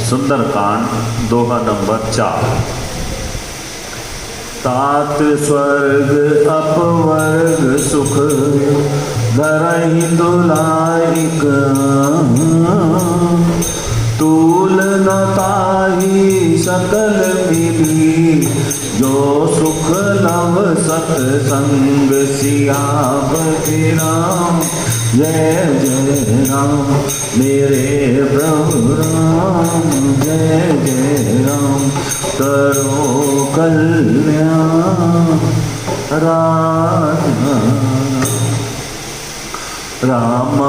सुंदरकांड दोहा number 4। तात स्वर्ग अपवर्ग सुख धरहि दुलाइक, तूल न ताहि सकल विधि जो सुख लव सत्संग सियापति राम। जय जय राम मेरे प्रभु राम, जय जय राम करो कल्याण राधा। राम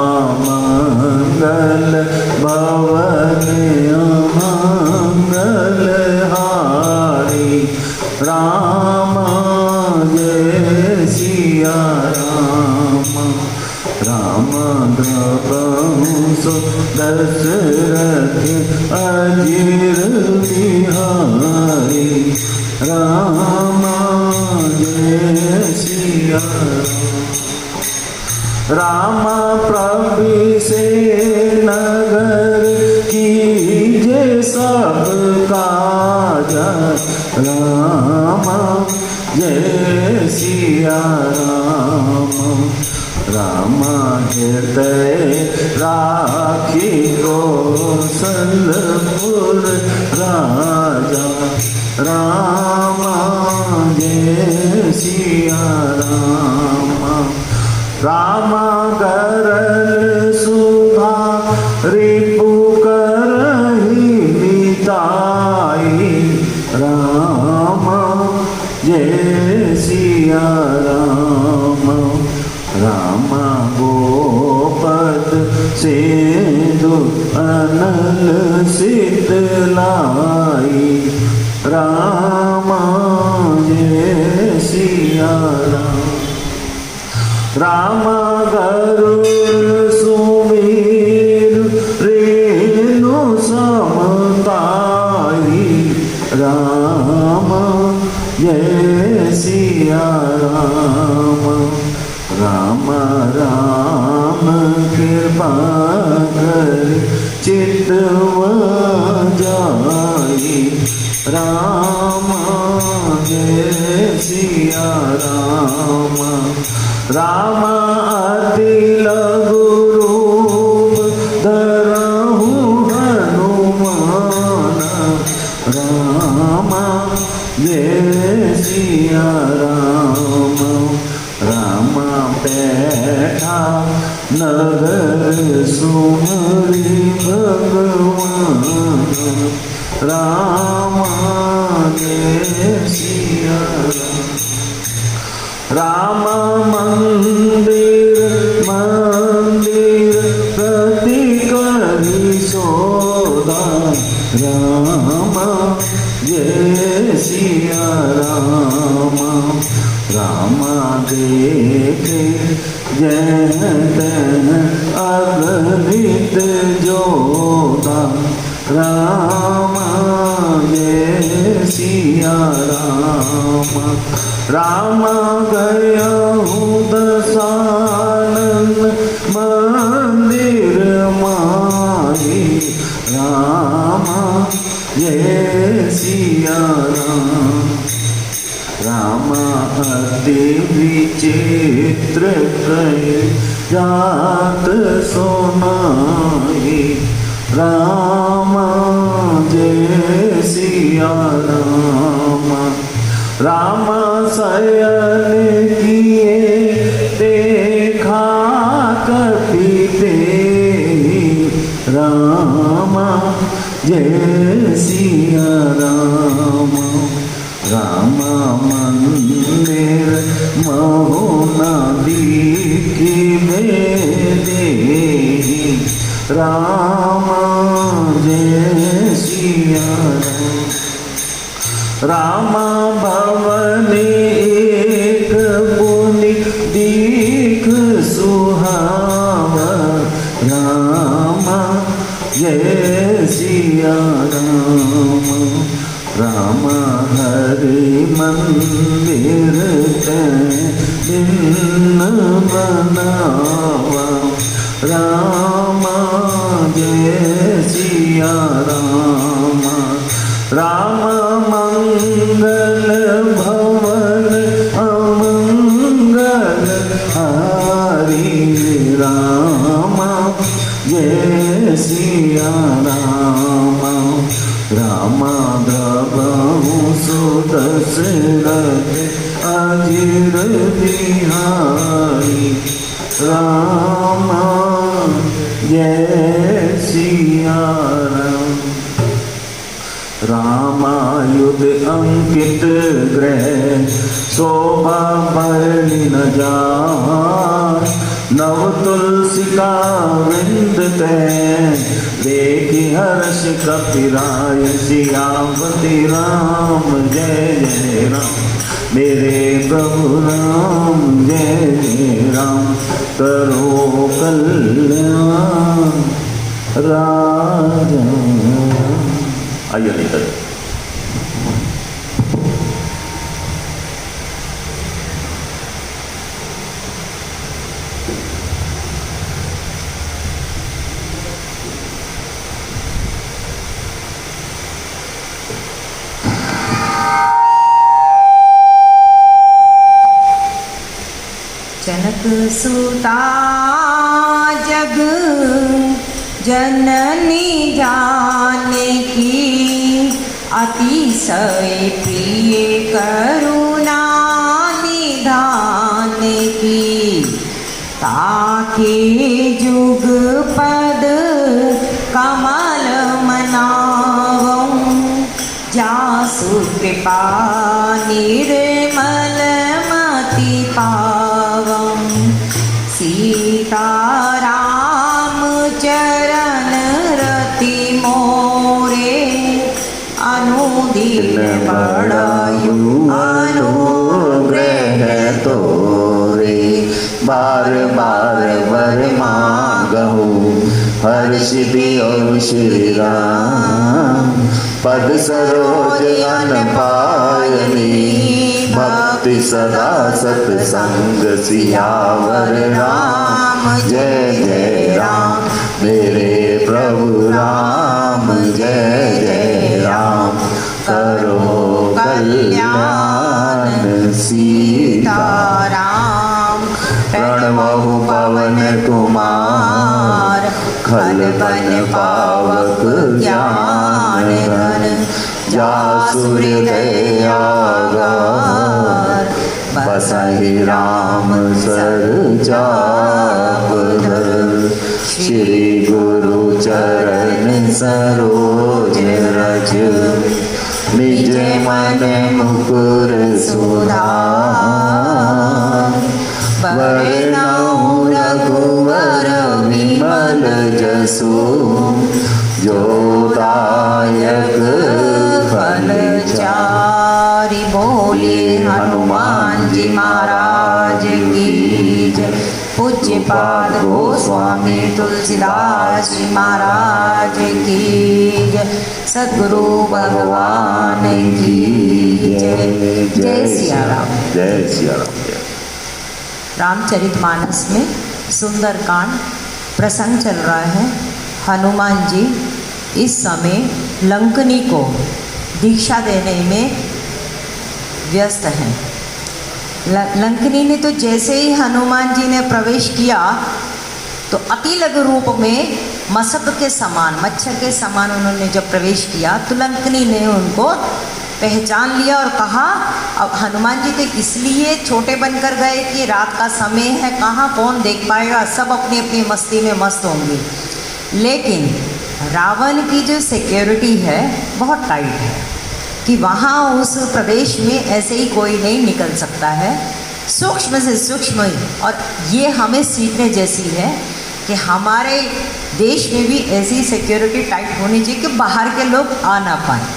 मंगल भवन मंगल हारी, राम जय सिया राम। राम द्रवंसु दशरथ अजीर बिहारी, राम जय सिया राम। राम प्रभु से नगर कीजे सब काज, राम जय सिया राम। राम हृदय राखी कौशलपुर राजा, राम जय सिया राम। राम करल सुधा रिपु करहि मिताई, राम जय सिया राम। राम गोपद सिंधु अनल शीतलाई, राम जय सिया राम। राम गरुड़ सुमीर रेणु समताई, राम जय सिया राम। राम राम कृपा कर चितव जाई, राम जय सिया राम। राम अति लघु रूप धरहु हनुमान, राम जय सिया राम। राम बैठा नगर सुमरि भगवान, राम जय सिया राम। राम मंदिर मंदिर प्रति करी सोदा, राम जय सिया राम। राम देखे जय तन अगणित जोता, राम जय सिया राम। राम गयहु दशानन मंदिर माही, राम जय सिया राम। राम अति विचित्र जात सोनाही, राम जय सिया राम। राम शयन किए देखा कपिते, राम जय सिया राम। राम मंदिर महुना दीकी भेदे, राम जय सिया राम। राम भवन एक पुनि दीख सुहावा, राम जय सिया राम। राम हरि मंदिर भिन्न बनावा, राम जय सिया राम। राम मंगल भवन अमंगल हारी राम जय सिया राम राम द्रवहु सुदशरथ अजिर बिहारी राम जय सिया राम रामायुध अंकित ग्रह शोभा भरणी न जान नव तुलसी का वृंद देखी हर्ष कपिराय सियावती राम जय जय राम मेरे प्रभु राम जय जय राम करो कल्याण राजा। आइए निकल जनक सुता जग जननी जानकी अतिशय प्रिय करुणा निधान की ताके जुग पद कमल मनावं जासु कृपा निर्मल मति पावं सीताराम चरण रति मोरे अनुदिन बड़ायु अनुग्रह तोरे बार बार वर मांगहु हर्षिति और श्री राम पद सरोज अन पायनी भक्ति सदा सत्संग सियावर राम जय जय राम मेरे प्रभु राम जय जय राम करो कल्याण सीताराम प्रणवहु पवन कुमार खल बन पावक ज्ञान घन जासु हृदय आगार बसहि राम सर चाप धर श्री गुरु चरण सरोज रज निज मन मुकुर सुधार वरनहुँ रघुवर विमल जसु जो दायक फल चारि बोले हनुमान जी महाराज की जय। पूज्य पाद गोस्वामी तुलसीदास जी महाराज की जय। सद्गुरु भगवान की जय। जय सिया राम। जय सिया राम। रामचरितमानस में सुंदरकांड प्रसंग चल रहा है। हनुमान जी इस समय लंकनी को दीक्षा देने में व्यस्त हैं। लंकनी ने तो जैसे ही हनुमान जी ने प्रवेश किया तो अति लघु रूप में मशक के समान मच्छर के समान उन्होंने जब प्रवेश किया तो लंकनी ने उनको पहचान लिया और कहा। अब हनुमान जी तो इसलिए छोटे बनकर गए कि रात का समय है, कहाँ कौन देख पाएगा, सब अपनी अपनी मस्ती में मस्त होंगे। लेकिन रावण की जो सिक्योरिटी है बहुत टाइट है कि वहाँ उस प्रदेश में ऐसे ही कोई नहीं निकल सकता है। सूक्ष्म से सूक्ष्म और ये हमें सीखने जैसी है कि हमारे देश में भी ऐसी सिक्योरिटी टाइट होनी चाहिए कि बाहर के लोग आ ना पाए।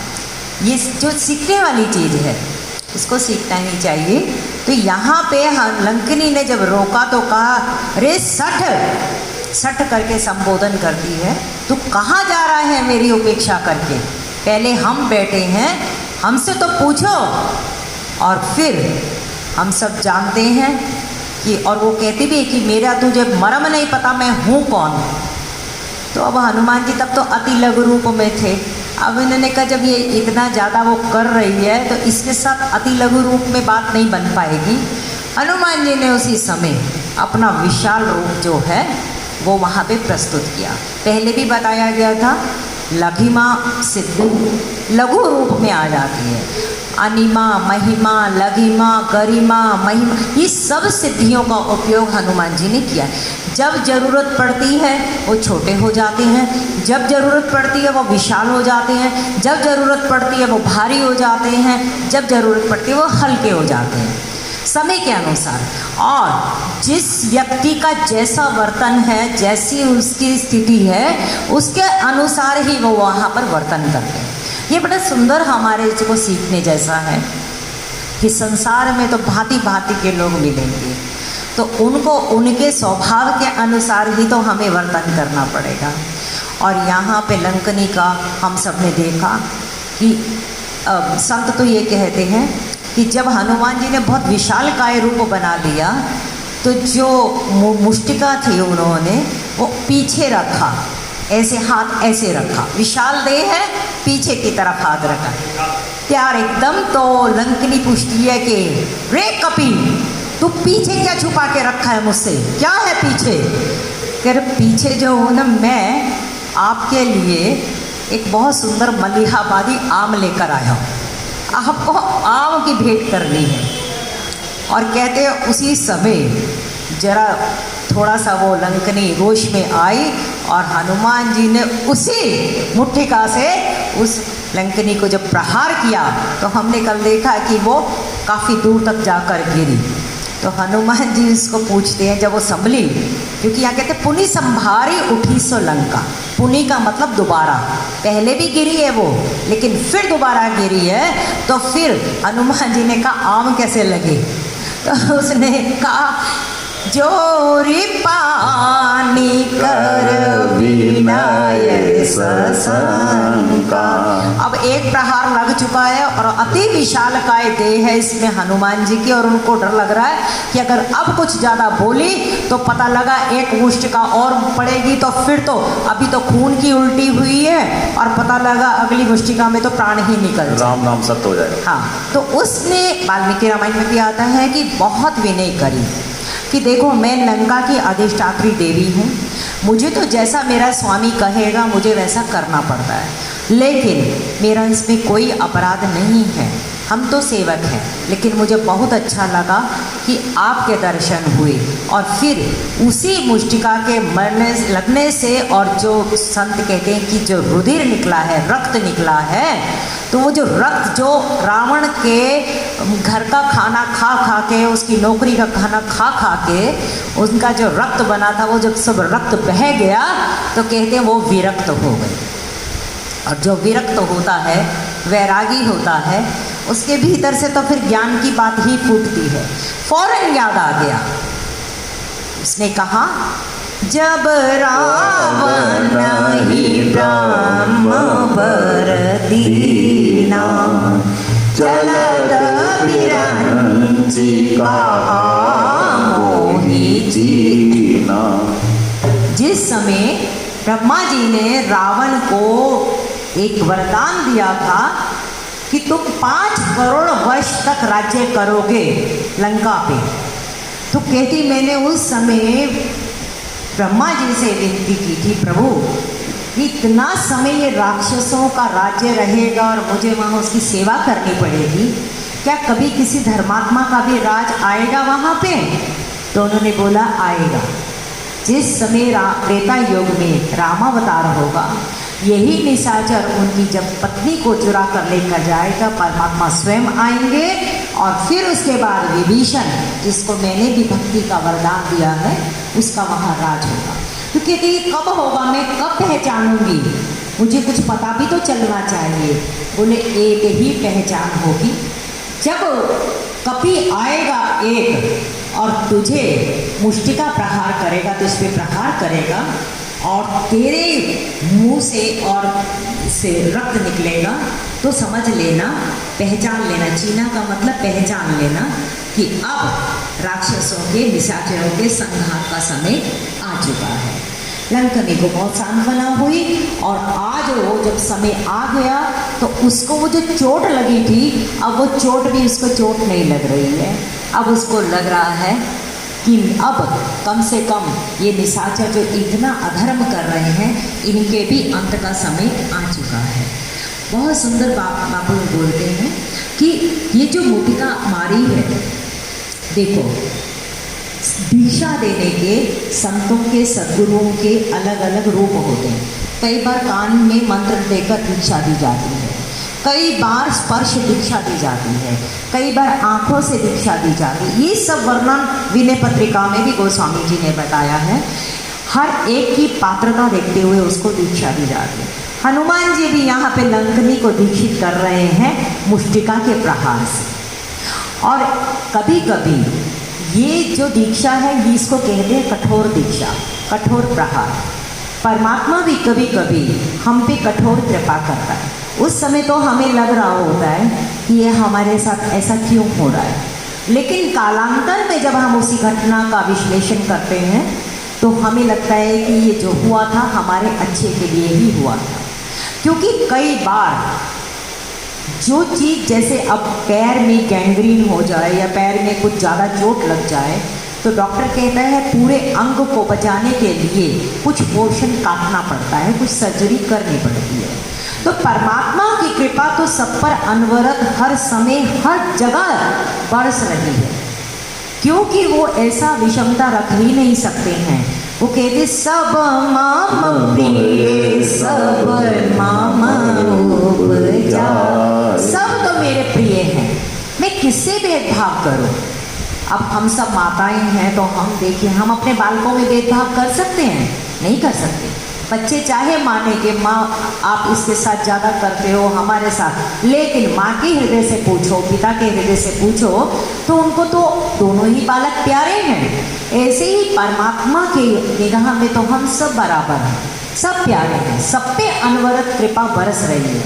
ये जो सीखने वाली चीज़ है इसको सीखना ही चाहिए। तो यहाँ पे लंकनी ने जब रोका तो कहा रे सठ सठ करके संबोधन करती है, तू कहाँ जा रहा है मेरी उपेक्षा करके, पहले हम बैठे हैं हमसे तो पूछो। और फिर हम सब जानते हैं कि और वो कहती भी है कि मेरा तुझे मर्म नहीं पता मैं हूँ कौन। तो अब हनुमान जी तब तो अति लघु रूप में थे। अब इन्होंने कहा जब ये इतना ज़्यादा वो कर रही है तो इसके साथ अति लघु रूप में बात नहीं बन पाएगी। हनुमान जी ने उसी समय अपना विशाल रूप जो है वो वहाँ पे प्रस्तुत किया। पहले भी बताया गया था लघिमा सिद्धि लघु रूप में आ जाती है। अनिमा, महिमा, लघिमा, गरिमा, महिमा, ये सब सिद्धियों का उपयोग हनुमान जी ने किया। जब ज़रूरत पड़ती है वो छोटे हो जाते हैं, जब ज़रूरत पड़ती है वो विशाल हो जाते हैं, जब ज़रूरत पड़ती है वो भारी हो जाते हैं, जब ज़रूरत पड़ती है वो हल्के हो जाते हैं समय के अनुसार। और जिस व्यक्ति का जैसा वर्तन है, जैसी उसकी स्थिति है, उसके अनुसार ही वो वहाँ पर वर्तन करते हैं। ये बड़ा सुंदर हमारे को सीखने जैसा है कि संसार में तो भांति भांति के लोग मिलेंगे, तो उनको उनके स्वभाव के अनुसार ही तो हमें वर्तन करना पड़ेगा। और यहाँ पे लंकनी का हम सब ने देखा कि संत तो ये कहते हैं कि जब हनुमान जी ने बहुत विशालकाय रूप बना लिया तो जो मुष्टिका थी उन्होंने वो पीछे रखा, ऐसे हाथ ऐसे रखा, विशाल देह है, पीछे की तरफ हाथ रखा त्यार एकदम। तो लंकनी पूछती है कि रे कपि, तू पीछे क्या छुपा के रखा है मुझसे, क्या है पीछे? कह रहे पीछे जो हूँ ना, मैं आपके लिए एक बहुत सुंदर मलिहाबादी आम लेकर आया हूँ, आपको आम की भेंट करनी है। और कहते हैं उसी समय जरा थोड़ा सा वो लंकनी रोश में आई और हनुमान जी ने उसी मुट्ठिका से उस लंकनी को जब प्रहार किया तो हमने कल देखा कि वो काफ़ी दूर तक जाकर गिरी। तो हनुमान जी इसको पूछते हैं जब वो संभली, क्योंकि यहाँ कहते हैं पुनि संभारी उठी सो लंका। पुनि का मतलब दोबारा, पहले भी गिरी है वो लेकिन फिर दोबारा गिरी है। तो फिर हनुमान जी ने कहा आम कैसे लगे? तो उसने कहा जोरी पानी कर विनय सशंका। अब एक प्रहार लग चुका है और अति विशालकाय देह है इसमें हनुमान जी की, और उनको डर लग रहा है कि अगर अब कुछ ज़्यादा बोली तो पता लगा एक मुष्टिका और पड़ेगी तो फिर तो अभी तो खून की उल्टी हुई है और पता लगा अगली मुष्टिका में तो प्राण ही निकल जाए, राम नाम सत्य हो जाएगा। हाँ, तो उसने वाल्मीकि रामायण में भी आता है कि बहुत विनय करी कि देखो मैं लंका की अधिष्ठात्री देवी हूँ, मुझे तो जैसा मेरा स्वामी कहेगा मुझे वैसा करना पड़ता है, लेकिन मेरा इसमें कोई अपराध नहीं है, हम तो सेवक हैं। लेकिन मुझे बहुत अच्छा लगा कि आपके दर्शन हुए और फिर उसी मुष्टिका के मरने लगने से और जो संत कहते हैं कि जो रुधिर निकला है, रक्त निकला है, तो वो जो रक्त जो रावण के घर का खाना खा खा के, उसकी नौकरी का खाना खा खा के उनका जो रक्त बना था वो जब सब रक्त बह गया तो कहते हैं वो विरक्त हो गए। और जो विरक्त होता है, वैरागी होता है, उसके भीतर से तो फिर ज्ञान की बात ही फूटती है। फौरन याद आ गया, उसने कहा जब रावण ही ब्रह्म वर दीना चलत विरंचिका मोहि जीना। जिस समय ब्रह्मा जी ने रावण को एक वरदान दिया था कि तुम 5 करोड़ वर्ष तक राज्य करोगे लंका पे, तो कहती मैंने उस समय ब्रह्मा जी से विनती की थी, प्रभु इतना समय ये राक्षसों का राज्य रहेगा और मुझे वहाँ उसकी सेवा करनी पड़ेगी, क्या कभी किसी धर्मात्मा का भी राज आएगा वहाँ पे? तो उन्होंने बोला आएगा। जिस समय त्रेता युग में रामावतार होगा, यही निशाचर उनकी जब पत्नी को चुरा कर लेकर जाएगा, परमात्मा स्वयं आएंगे और फिर उसके बाद विभीषण, जिसको मैंने भी भक्ति का वरदान दिया है, उसका वहाँ राज होगा। तो कहते ये कब होगा, मैं कब पहचानूंगी, मुझे कुछ पता भी तो चलना चाहिए। बोले एक ही पहचान होगी, जब कपि आएगा एक और तुझे मुष्टिका प्रहार करेगा, तुझ पे प्रहार करेगा और तेरे मुंह से और से रक्त निकलेगा, तो समझ लेना, पहचान लेना, चीना का मतलब पहचान लेना कि अब राक्षसों के निशाचरों के संहार का समय आ चुका है। लंकनी को बहुत सांत्वना हुई और आज वो जब समय आ गया तो उसको वो जो चोट लगी थी, अब वो चोट भी उसको चोट नहीं लग रही है। अब उसको लग रहा है कि अब कम से कम ये निशाचर जो इतना अधर्म कर रहे हैं, इनके भी अंत का समय आ चुका है। बहुत सुंदर बापू बोलते हैं कि ये जो मुटिका मारी है, देखो दीक्षा देने के संतों के सद्गुरुओं के अलग अलग रूप होते हैं। कई बार कान में मंत्र देकर दीक्षा दी जाती है, कई बार स्पर्श दीक्षा दी जाती है, कई बार आंखों से दीक्षा दी जाती है। ये सब वर्णन विनय पत्रिका में भी गोस्वामी जी ने बताया है। हर एक की पात्रता देखते हुए उसको दीक्षा दी जाती है। हनुमान जी भी यहाँ पे लंकनी को दीक्षित कर रहे हैं मुष्टिका के प्रहार से। और कभी कभी ये जो दीक्षा है, ये इसको कहते हैं कठोर दीक्षा, कठोर प्रहार। परमात्मा भी कभी कभी हम पे कठोर कृपा करता है। उस समय तो हमें लग रहा होता है कि ये हमारे साथ ऐसा क्यों हो रहा है, लेकिन कालांतर में जब हम उसी घटना का विश्लेषण करते हैं तो हमें लगता है कि ये जो हुआ था हमारे अच्छे के लिए ही हुआ था। क्योंकि कई बार जो चीज़, जैसे अब पैर में गैंग्रीन हो जाए या पैर में कुछ ज़्यादा चोट लग जाए तो डॉक्टर कहता है पूरे अंग को बचाने के लिए कुछ पोर्शन काटना पड़ता है, कुछ सर्जरी करनी पड़ती है। तो परमात्मा की कृपा तो सब पर अनवरत हर समय हर जगह बरस रही है, क्योंकि वो ऐसा विषमता रख ही नहीं सकते हैं। वो कहते सब माम प्रिय सब माम उपजा, सब तो मेरे प्रिय हैं, मैं किससे भेदभाव करूं। अब हम सब माताएं हैं तो हम देखिए, हम अपने बालकों में भेदभाव कर सकते हैं? नहीं कर सकते। बच्चे चाहे माने कि माँ आप इसके साथ ज़्यादा करते हो हमारे साथ, लेकिन माँ के हृदय से पूछो, पिता के हृदय से पूछो तो उनको तो दोनों ही बालक प्यारे हैं। ऐसे ही परमात्मा के निगाह में तो हम सब बराबर हैं, सब प्यारे हैं, सब पे अनवरत कृपा बरस रही है।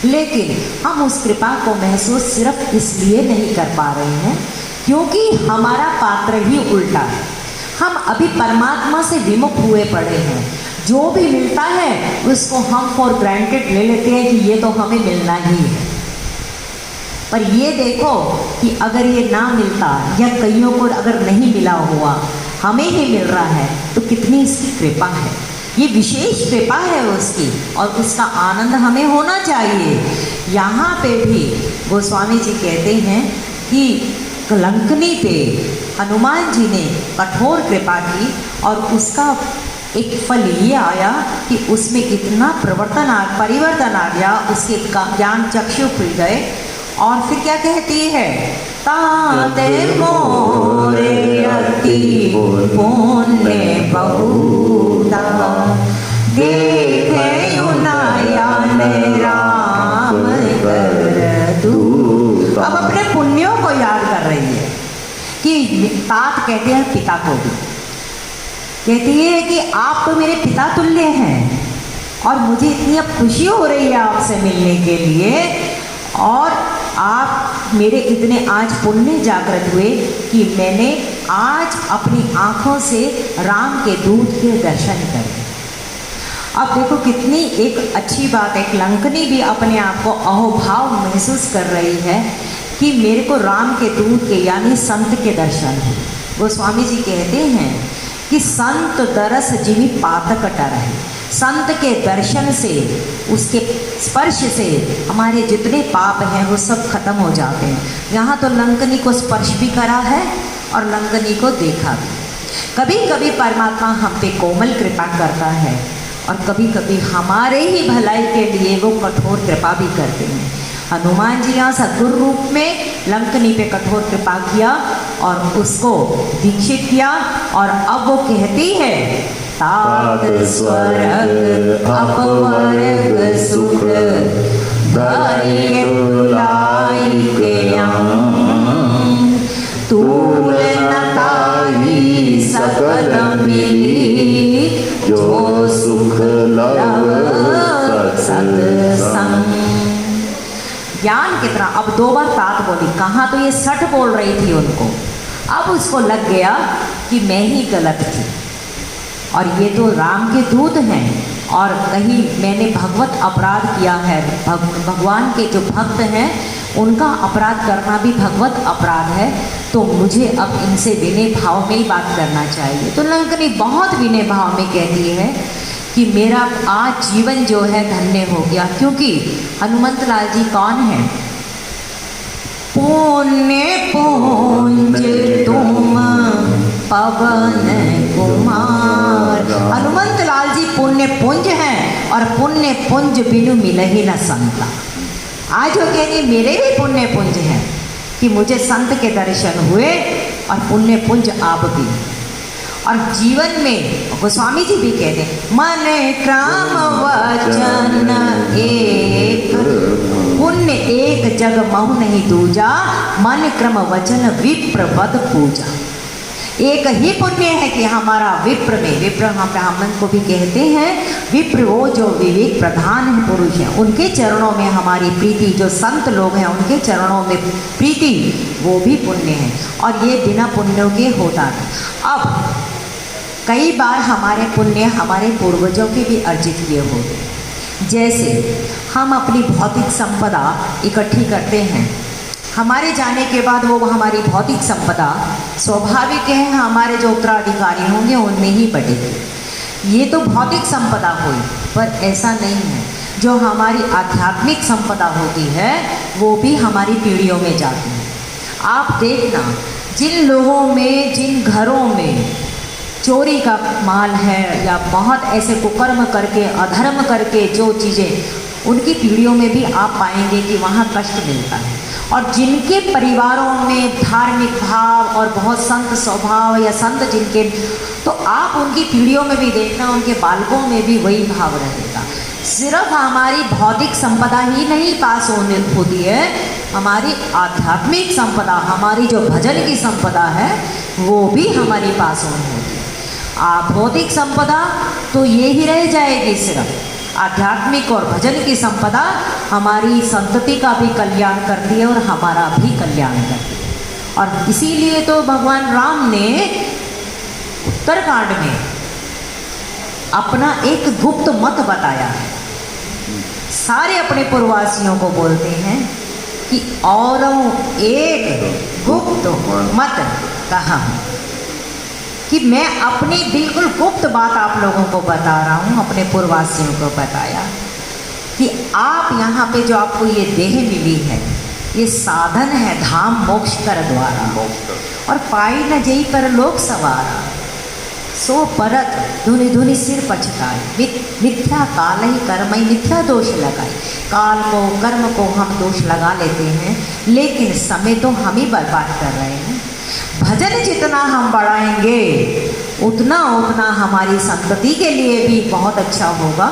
लेकिन हम उस कृपा को महसूस सिर्फ इसलिए नहीं कर पा रहे हैं क्योंकि हमारा पात्र ही उल्टा है। हम अभी परमात्मा से विमुख हुए पड़े हैं। जो भी मिलता है उसको हम फॉर ग्रांटेड ले लेते हैं कि ये तो हमें मिलना ही है। पर ये देखो कि अगर ये ना मिलता या कईयों को अगर नहीं मिला हुआ, हमें ही मिल रहा है तो कितनी इसकी कृपा है। ये विशेष कृपा है उसकी और उसका आनंद हमें होना चाहिए। यहाँ पे भी गोस्वामी जी कहते हैं कि लंकनी पे हनुमान जी ने कठोर कृपा की और उसका एक फल ये आया कि उसमें इतना परिवर्तन आ गया, उसके ज्ञान चक्षु खुल गए। और फिर क्या कहती है, ताते मोरे अति पुण्य बहुधा देखे नयन राम कर दूत। अब अपने पुण्यों को याद कर रही है कि तात कहते हैं पिता को भी, कहती है कि आप तो मेरे पिता तुल्य हैं और मुझे इतनी अब खुशी हो रही है आपसे मिलने के लिए, और आप मेरे इतने आज पुण्य जागृत हुए कि मैंने आज अपनी आँखों से राम के दूत के दर्शन करे। अब देखो कितनी एक अच्छी बात है, लंकनी भी अपने आप को अहोभाव महसूस कर रही है कि मेरे को राम के दूत के यानी संत के दर्शन हुए। गोस्वामी जी कहते हैं कि संत दरस जिमी पातक टरहि, संत के दर्शन से, उसके स्पर्श से हमारे जितने पाप हैं वो सब खत्म हो जाते हैं। यहाँ तो लंकनी को स्पर्श भी करा है और लंकनी को देखा भी। कभी कभी परमात्मा हम पे कोमल कृपा करता है और कभी कभी हमारे ही भलाई के लिए वो कठोर कृपा भी करते हैं। हनुमान जी यहाँ सद्गुरु रूप में लंकनी पे कठोर कृपा किया और उसको दीक्षित किया। और अब वो कहती है, तात स्वर्ग अपवर्ग सुख धैर्य लायक तूल नताई सकल मिली जो सुख लव सत्संग। ज्ञान कितना, अब 2 बार तात बोली, कहाँ तो ये सठ बोल रही थी उनको। अब उसको लग गया कि मैं ही गलत थी और ये तो राम के दूत हैं, और कहीं मैंने भगवत अपराध किया है, भगवान के जो भक्त हैं उनका अपराध करना भी भगवत अपराध है, तो मुझे अब इनसे विनय भाव में ही बात करना चाहिए। तो लंकनी बहुत विनय भाव में कहती है कि मेरा आज जीवन जो है धन्य हो गया, क्योंकि हनुमंत लाल जी कौन है? पुण्य पुंज तुम पवन कुमार। हनुमंत लाल जी पुण्य पुंज हैं, और पुण्य पुंज बिनु मिलहि न संता। आज वो कह रही मेरे भी पुण्य पुंज हैं कि मुझे संत के दर्शन हुए, और पुण्य पुंज आप भी। और जीवन में गोस्वामी जी भी कहते हैं मन क्रम वचन एक, पुण्य एक जग महु नहीं दूजा, मन क्रम वचन विप्र पद पूजा। एक ही पुण्य है कि हमारा विप्र में, विप्र हम ब्राह्मण को भी कहते हैं, विप्र वो जो विवेक प्रधान पुरुष हैं उनके चरणों में हमारी प्रीति, जो संत लोग हैं उनके चरणों में प्रीति, वो भी पुण्य है, और ये बिना पुण्यों के होता नहीं। अब कई बार हमारे पुण्य हमारे पूर्वजों के भी अर्जित किए होते हैं। जैसे हम अपनी भौतिक संपदा इकट्ठी करते हैं, हमारे जाने के बाद वो हमारी भौतिक संपदा स्वाभाविक है हमारे जो उत्तराधिकारी होंगे उनमें ही बटेगी। ये तो भौतिक संपदा हुई, पर ऐसा नहीं है। जो हमारी आध्यात्मिक संपदा होती है वो भी हमारी पीढ़ियों में जाती है। आप देखना, जिन लोगों में, जिन घरों में चोरी का माल है या बहुत ऐसे कुकर्म करके, अधर्म करके जो चीज़ें, उनकी पीढ़ियों में भी आप पाएंगे कि वहाँ कष्ट मिलता है। और जिनके परिवारों में धार्मिक भाव और बहुत संत स्वभाव या संत जिनके, तो आप उनकी पीढ़ियों में भी देखना उनके बालकों में भी वही भाव रहेगा। सिर्फ हमारी भौतिक संपदा ही नहीं पास होती है, हमारी आध्यात्मिक संपदा, हमारी जो भजन की संपदा है वो भी हमारी पास होती है। भौतिक संपदा तो ये ही रह जाएगी, सिर्फ आध्यात्मिक और भजन की संपदा हमारी संतति का भी कल्याण करती है और हमारा भी कल्याण करती है। और इसीलिए तो भगवान राम ने उत्तरकांड में अपना एक गुप्त मत बताया है। सारे अपने पूर्ववासियों को बोलते हैं कि और एक गुप्त मत कहा हूँ, कि मैं अपनी बिल्कुल गुप्त बात आप लोगों को बता रहा हूँ, अपने पूर्ववासियों को बताया कि आप यहाँ पे जो आपको ये देह मिली है ये साधन है धाम मोक्ष कर द्वारा, और पाई न जई पर लोक सवारा, सो परत धुनि धुनि सिर पछताए, मिथ्या काल ही कर्म ही मिथ्या दोष लगाए। काल को, कर्म को हम दोष लगा लेते हैं, लेकिन समय तो हम ही बर्बाद कर रहे हैं। भजन जितना हम बढ़ाएंगे उतना उतना हमारी संतति के लिए भी बहुत अच्छा होगा,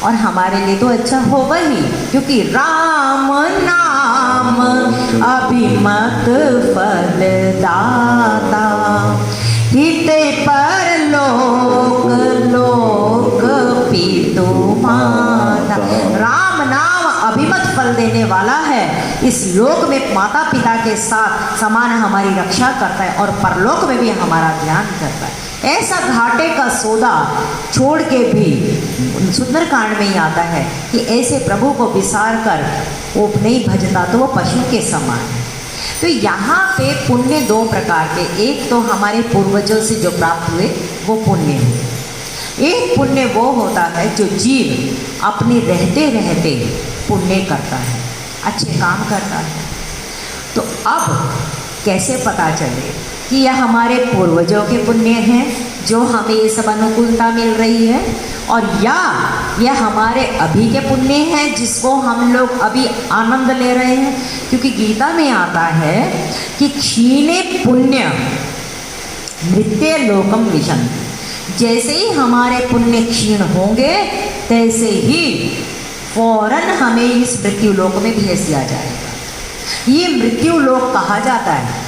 और हमारे लिए तो अच्छा होगा ही, क्योंकि राम नाम अभिमत फलदाता, हित पर लोक लोक पीतु माता। राम नाम अभिमत फल देने वाला है, इस लोक में माता पिता के साथ समान हमारी रक्षा करता है और परलोक में भी हमारा ध्यान करता है। ऐसा घाटे का सौदा छोड़ के भी सुंदरकांड में ही आता है कि ऐसे प्रभु को विसार कर वो नहीं भजता तो वो पशु के समान है। तो यहाँ पे पुण्य दो प्रकार के, एक तो हमारे पूर्वजों से जो प्राप्त हुए वो पुण्य है, एक पुण्य वो होता है जो जीव अपने रहते रहते पुण्य करता है, अच्छे काम करता है। तो अब कैसे पता चले कि यह हमारे पूर्वजों के पुण्य हैं जो हमें ये सब अनुकूलता मिल रही है, और या यह हमारे अभी के पुण्य हैं जिसको हम लोग अभी आनंद ले रहे हैं। क्योंकि गीता में आता है कि क्षीणे पुण्य मृत्य लोकम विशंति, जैसे ही हमारे पुण्य क्षीण होंगे तैसे ही फौरन हमें इस मृत्यु लोक में भेज दिया जाएगा। ये मृत्यु लोक कहा जाता है।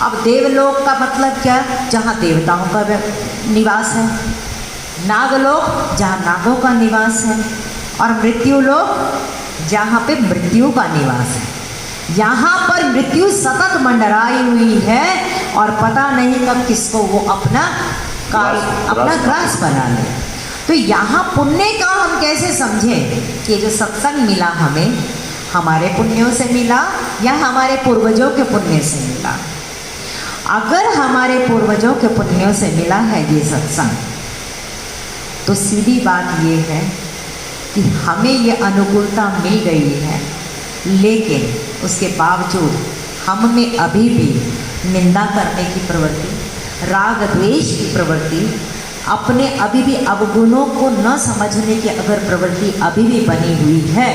अब देवलोक का मतलब क्या? जहाँ देवताओं का निवास है, नागलोक जहाँ नागों का निवास है, और मृत्यु लोक जहाँ पे मृत्यु का निवास है। यहाँ पर मृत्यु सतत मंडराई हुई है और पता नहीं कब किसको वो अपना अपना ग्रास बना ले। तो यहाँ पुण्य का हम कैसे समझें कि जो सत्संग मिला हमें हमारे पुण्यों से मिला या हमारे पूर्वजों के पुण्य से मिला। अगर हमारे पूर्वजों के पुण्यों से मिला है ये सत्संग, तो सीधी बात ये है कि हमें ये अनुकूलता मिल गई है, लेकिन उसके बावजूद हम में अभी भी निंदा करने की प्रवृत्ति, राग द्वेष की प्रवृत्ति, अपने अभी भी अवगुणों को न समझने की अगर प्रवृत्ति अभी भी बनी हुई है,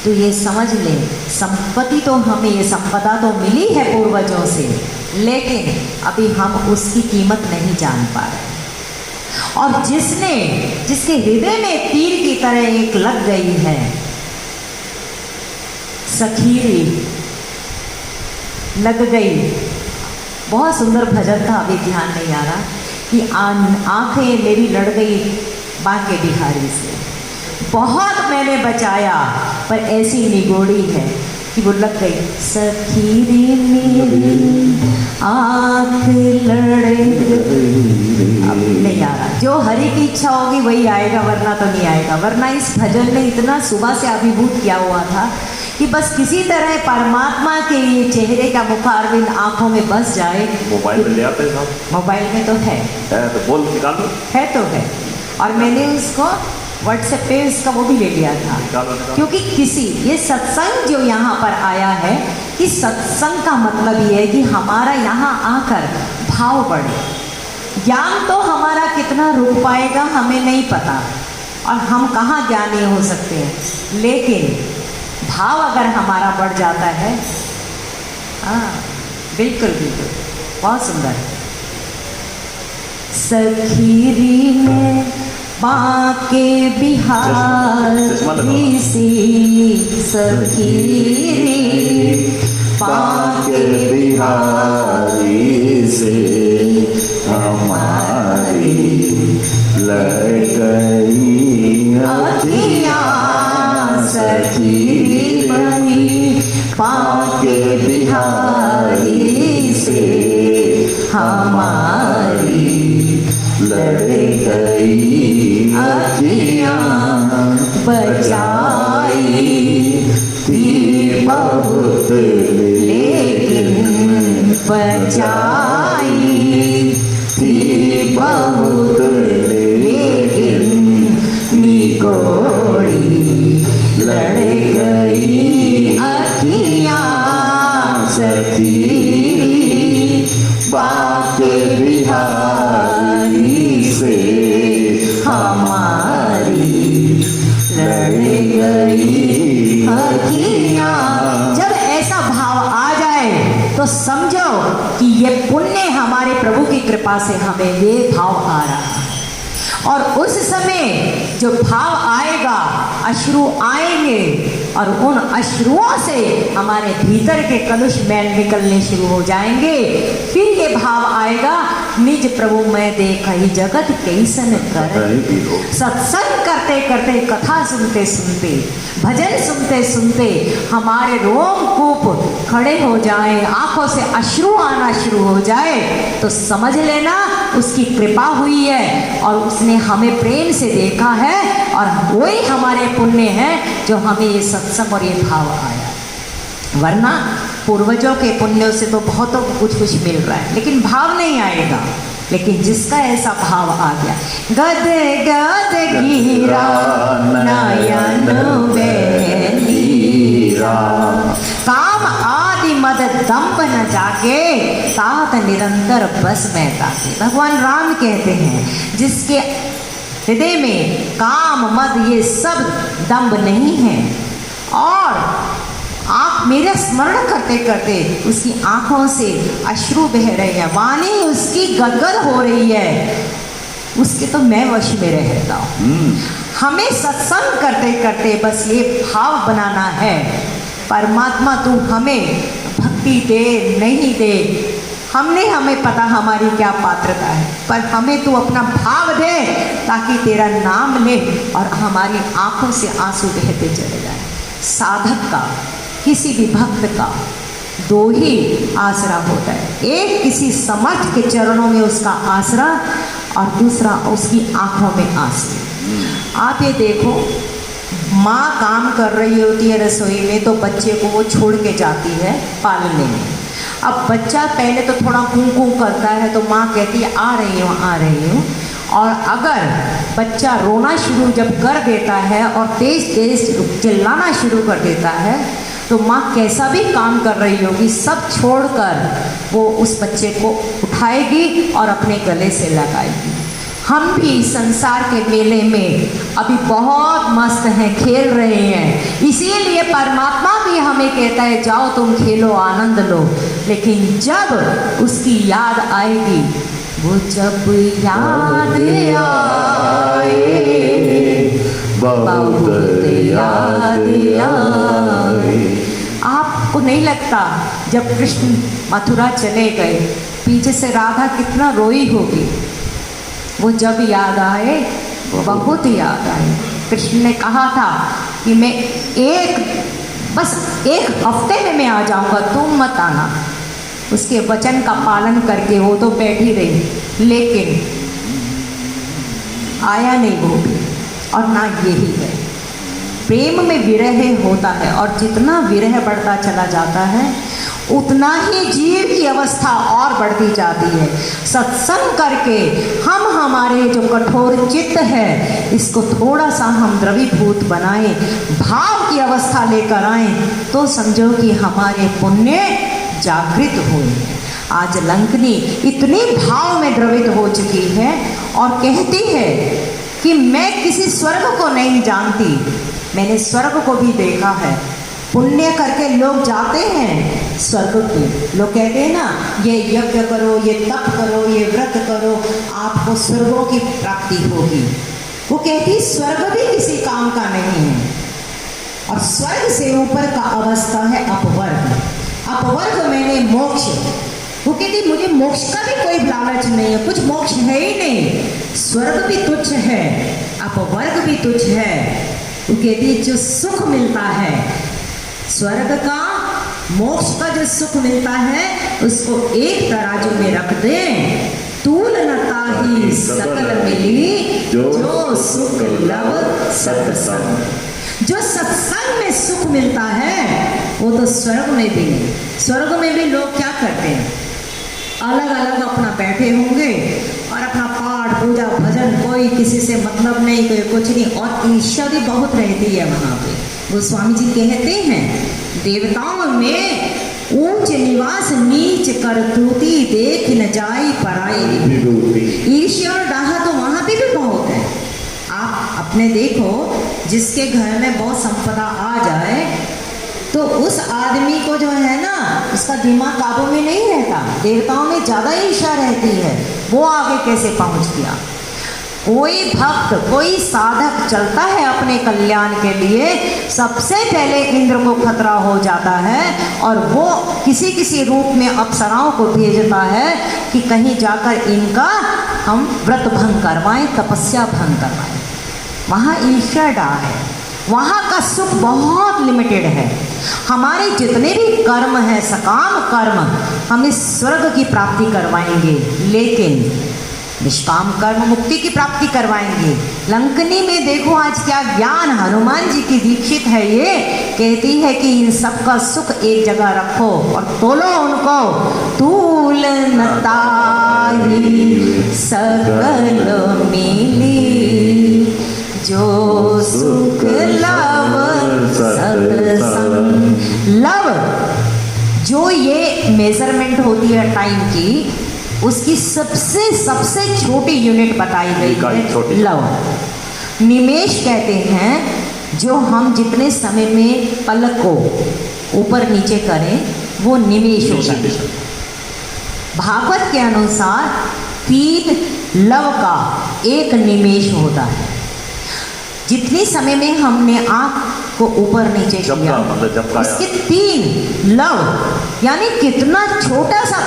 तो ये समझ लें संपत्ति तो हमें, ये संपदा तो मिली है पूर्वजों से, लेकिन अभी हम उसकी कीमत नहीं जान पा रहे। और जिसके हृदय में तीर की तरह एक लग गई है, सखीरी लग गई। बहुत सुंदर भजन था, अभी ध्यान नहीं आ रहा, कि आंखें मेरी लड़ गई बांके बिहारी से। बहुत मैंने बचाया पर ऐसी निगोड़ी है कि वो लग गई। सखीरी मेरी आंख लड़ गई। नहीं आ रहा, जो हरि की इच्छा होगी वही आएगा, वरना तो नहीं आएगा। वरना इस भजन में इतना सुबह से अभिभूत किया हुआ था कि बस किसी तरह परमात्मा के ये चेहरे का मुखारविंद आंखों में बस जाए। मोबाइल में ले आते हैं साहब? मोबाइल में तो है तो बोल निकालो। है तो है, और मैंने उसको व्हाट्सएप पे उसका वो भी ले लिया था। निकालो। क्योंकि ये सत्संग जो यहाँ पर आया है, इस सत्संग का मतलब ये है कि हमारा यहाँ आकर भाव बढ़े। ज्ञान तो हमारा कितना रुक पाएगा हमें नहीं पता, और हम कहाँ ज्ञानी हो सकते हैं, लेकिन भाव अगर हमारा बढ़ जाता है, हाँ बिल्कुल बिल्कुल, बहुत सुंदर। सखीरी में बांके बिहारी सी, सखीरी बांके बिहारी से हमारी लड़ गई अखियाँ। सखीरी बनी बांके बिहारी से हमारी लड़ गई अखियाँ। बचाई थी बहुत लेकिन बचाई थी बहुत लेकिन निगोड़ी लड़ गई अखियाँ। सखीरी बांके बिहारी से हमारी लड़ गई अखियाँ। जब ऐसा भाव आ जाए तो समझो कि ये पुण्य हमारे प्रभु की कृपा से हमें ये भाव आ रहा है। और उस समय जो भाव आएगा, अश्रु आएंगे, और उन अश्रुओं से हमारे भीतर के कलुष मैल निकलने शुरू हो जाएंगे। फिर ये भाव आएगा, निज प्रभु मैं देख ही जगत कैसन कर। सत्संग करते करते, कथा सुनते सुनते, भजन सुनते सुनते हमारे रोमकूप खड़े हो जाए, आंखों से अश्रु आना शुरू हो जाए, तो समझ लेना उसकी कृपा हुई है और उसने हमें प्रेम से देखा है, और वही हमारे पुण्य है जो हमें ये सत्संग और ये भाव आया। वरना पूर्वजों के पुण्यों से तो बहुतों को कुछ कुछ मिल रहा है, लेकिन भाव नहीं आएगा। लेकिन जिसका ऐसा भाव आ गया, गद गद गिरा नयन बेनीरा, काम आदि मद दम्भ न जाके, तात निरंतर बस में ताके। भगवान राम कहते हैं, जिसके हृदय में काम मद ये सब दम्भ नहीं है, और आप मेरे स्मरण करते करते उसकी आंखों से अश्रु बह रहे हैं, वाणी उसकी गदगद हो रही है, उसके तो मैं वश में रहता हूँ। हमें सत्संग करते करते बस ये भाव बनाना है, परमात्मा तू हमें भक्ति दे नहीं दे, हमें पता हमारी क्या पात्रता है, पर हमें तू अपना भाव दे ताकि तेरा नाम ले और हमारी आंखों से आंसू बहते चले जाए। साधक का, किसी भी भक्त का दो ही आसरा होता है, एक किसी समर्थ के चरणों में उसका आसरा, और दूसरा उसकी आंखों में आंसू। आप ये देखो, माँ काम कर रही होती है रसोई में तो बच्चे को वो छोड़ के जाती है पालने में। अब बच्चा पहले तो थोड़ा कूं कूं करता है तो माँ कहती है आ रही हूँ आ रही हूँ, और अगर बच्चा रोना शुरू जब कर देता है और तेज तेज चिल्लाना शुरू कर देता है तो माँ कैसा भी काम कर रही होगी सब छोड़कर वो उस बच्चे को उठाएगी और अपने गले से लगाएगी। हम भी संसार के मेले में अभी बहुत मस्त हैं, खेल रहे हैं, इसीलिए परमात्मा भी हमें कहता है जाओ तुम खेलो आनंद लो। लेकिन जब उसकी याद आएगी, वो जब याद आए बहुत याद आए। आपको नहीं लगता जब कृष्ण मथुरा चले गए पीछे से राधा कितना रोई होगी? वो जब याद आए वो बहुत याद आए। कृष्ण ने कहा था कि मैं बस एक हफ्ते में मैं आ जाऊंगा, तुम मत आना। उसके वचन का पालन करके वो तो बैठी रही, लेकिन आया नहीं वो भी। और ना यही है, प्रेम में विरह होता है और जितना विरह बढ़ता चला जाता है उतना ही जीव की अवस्था और बढ़ती जाती है। सत्संग करके हम हमारे जो कठोर चित्त है इसको थोड़ा सा हम द्रवीभूत बनाएं, भाव की अवस्था लेकर आएं, तो समझो कि हमारे पुण्य जागृत हुए। आज लंकनी इतनी भाव में द्रवित हो चुकी है और कहती है कि मैं किसी स्वर्ग को नहीं जानती, मैंने स्वर्ग को भी देखा है। पुण्य करके लोग जाते हैं स्वर्ग पे। लोग कहते हैं ना, ये यज्ञ करो, ये तप करो, ये व्रत करो, आपको स्वर्गों की प्राप्ति होगी। वो कहती स्वर्ग भी किसी काम का नहीं है। और स्वर्ग से ऊपर का अवस्था है अपवर्ग। अपवर्ग मैंने मोक्ष। वो कहती मुझे मोक्ष का भी कोई लालच नहीं है, कुछ मोक्ष है ही नहीं। स्वर्ग भी तुच्छ है, अपवर्ग भी तुच्छ है। वो कहती जो सुख मिलता है स्वर्ग का, मोक्ष का जो सुख मिलता है उसको एक तराजू में रख दे, तूल न ताहि सकल मिली, जो सुख लव सत्संग। जो सत्संग में सुख मिलता है वो तो स्वर्ग में भी नहीं। स्वर्ग में भी लोग क्या करते हैं, अलग अलग अपना बैठे होंगे और अपना पाठ पूजा भजन, कोई किसी से मतलब नहीं, कोई कुछ नहीं, और ईर्ष्या भी बहुत रहती है वहाँ पे। गोस्वामी जी कहते हैं देवताओं में ऊंच निवास नीच करतूती, देख न जाई पराई। ईर्ष्या और डाहा तो वहाँ पे भी बहुत है। आप अपने देखो, जिसके घर में बहुत संपदा आ जाए तो उस आदमी को जो है ना उसका दिमाग काबू में नहीं रहता। देवताओं में ज़्यादा ईर्ष्या रहती है, वो आगे कैसे पहुँच गया। कोई भक्त, कोई साधक चलता है अपने कल्याण के लिए, सबसे पहले इंद्र को खतरा हो जाता है और वो किसी किसी रूप में अप्सराओं को भेजता है कि कहीं जाकर इनका हम व्रत भंग करवाएं, तपस्या भंग करवाएं। वहाँ ईर्ष्या डाह है, वहाँ का सुख बहुत लिमिटेड है। हमारे जितने भी कर्म हैं, सकाम कर्म, हम इस स्वर्ग की प्राप्ति करवाएंगे, लेकिन निष्काम कर्म मुक्ति की प्राप्ति करवाएंगे। लंकनी में देखो आज क्या ज्ञान, हनुमान जी की दीक्षित है। ये कहती है कि इन सब का सुख एक जगह रखो और तोलो उनको, तूल न ताहि सकल मिली, जो सुख लव सत्संग। लव जो ये मेजरमेंट होती है टाइम की, उसकी सबसे छोटी यूनिट बताई गई है लव। निमेष कहते हैं जो हम जितने समय में पलक को ऊपर नीचे करें वो निमेष होता है। भागवत के अनुसार 3 लव का 1 निमेष होता है। जितनी समय में हमने आँख को ऊपर नीचे किया उसके 3 लव, यानी कितना छोटा सा,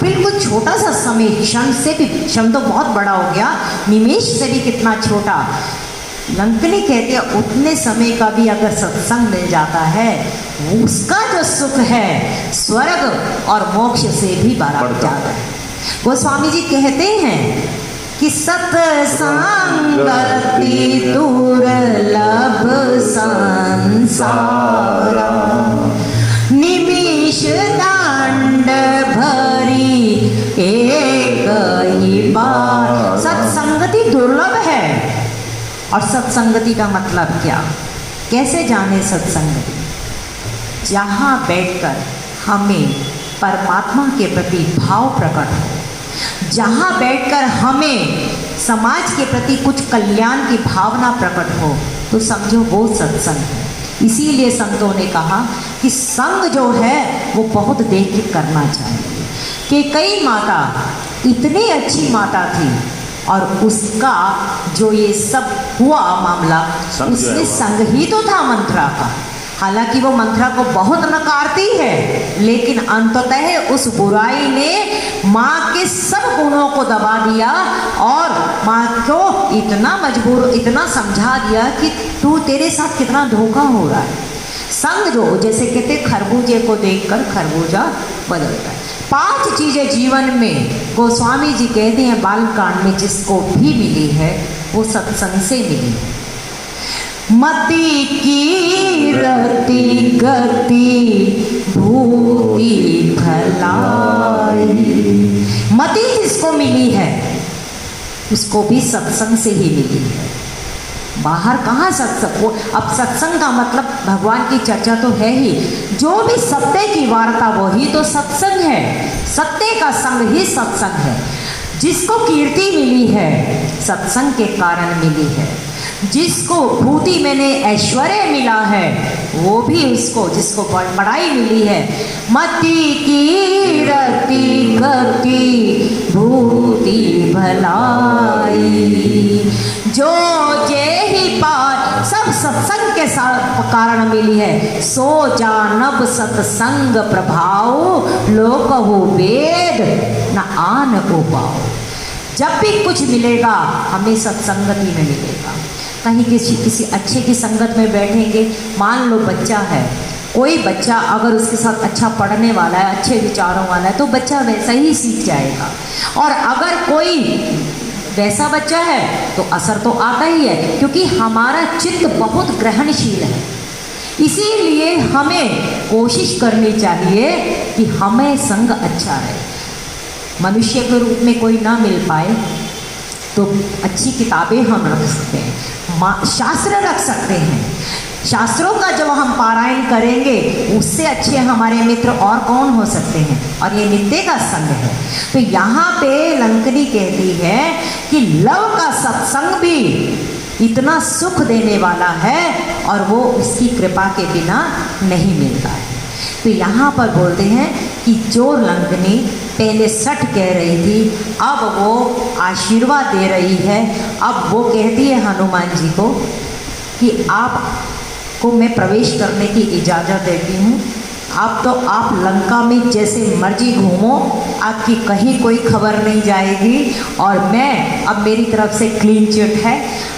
बिल्कुल छोटा सा समय, क्षण से भी, क्षण तो बहुत बड़ा हो गया, निमेष से भी कितना छोटा। लंकनी कहते हैं उतने समय का भी अगर सत्संग मिल जाता है उसका जो सुख है स्वर्ग और मोक्ष से भी बड़ा जाता है। गोस्वामी जी कहते हैं कि सत्संगति दुर्लभ संसारा, निमिष दंड भरी एक ही बार। सत्संगति दुर्लभ है। और सत्संगति का मतलब क्या, कैसे जाने सत्संगति? जहाँ बैठकर हमें परमात्मा के प्रति भाव प्रकट हो, जहाँ बैठकर हमें समाज के प्रति कुछ कल्याण की भावना प्रकट हो, तो समझो वो सत्संग है। इसीलिए संतों ने कहा कि संग जो है वो बहुत देख के करना चाहिए। कि कई माता इतनी अच्छी माता थी और उसका जो ये सब हुआ मामला, उसने संग ही तो था मंत्रा का। हालांकि वो मंत्रा को बहुत नकारती है, लेकिन अंततः उस बुराई ने माँ के सब गुणों को दबा दिया और माँ को इतना मजबूर, इतना समझा दिया कि तू, तेरे साथ कितना धोखा हो रहा है। संग जो, जैसे कहते खरबूजे को देखकर खरबूजा बदलता है। 5 चीजें जीवन में गोस्वामी जी कहते हैं बालकांड में जिसको भी मिली है वो सत्संग से मिली है। मति की रति गति भूति भलाई। मति जिसको मिली है उसको भी सत्संग से ही मिली है। बाहर कहाँ सत्संग? वो अब सत्संग का मतलब भगवान की चर्चा तो है ही, जो भी सत्य की वार्ता वही तो सत्संग है। सत्य का संग ही सत्संग है। जिसको कीर्ति मिली है सत्संग के कारण मिली है। जिसको भूति मैंने ऐश्वर्य मिला है वो भी उसको, जिसको बड़ाई मिली है। मति की रति गति भूति भलाई, जो जे ही पार सब सत्संग के कारण मिली है। सो जानब सत्संग प्रभाव, लोक हो वेद न आन उपाओ। जब भी कुछ मिलेगा हमें सत्संगति में मिलेगा। कहीं किसी अच्छे की संगत में बैठेंगे, मान लो बच्चा है, कोई बच्चा अगर उसके साथ अच्छा पढ़ने वाला है, अच्छे विचारों वाला है, तो बच्चा वैसा ही सीख जाएगा। और अगर कोई वैसा बच्चा है तो असर तो आता ही है, क्योंकि हमारा चित्त बहुत ग्रहणशील है। इसीलिए हमें कोशिश करनी चाहिए कि हमें संग अच्छा रहे। मनुष्य के रूप में कोई ना मिल पाए तो अच्छी किताबें हम रख सकते हैं, शास्त्र रख सकते हैं। शास्त्रों का जब हम पारायण करेंगे उससे अच्छे हमारे मित्र और कौन हो सकते हैं। और ये नित्य का संग है। तो यहाँ पे लंकनी कहती है कि लव का सत्संग भी इतना सुख देने वाला है और वो उसकी कृपा के बिना नहीं मिलता है। तो यहाँ पर बोलते हैं कि जो लंकनी पहले सठ कह रही थी अब वो आशीर्वाद दे रही है। अब वो कहती है हनुमान जी को कि आपको मैं प्रवेश करने की इजाज़त देती हूँ। अब तो आप लंका में जैसे मर्जी घूमो, आपकी कहीं कोई खबर नहीं जाएगी। और मैं, अब मेरी तरफ से क्लीन चिट है,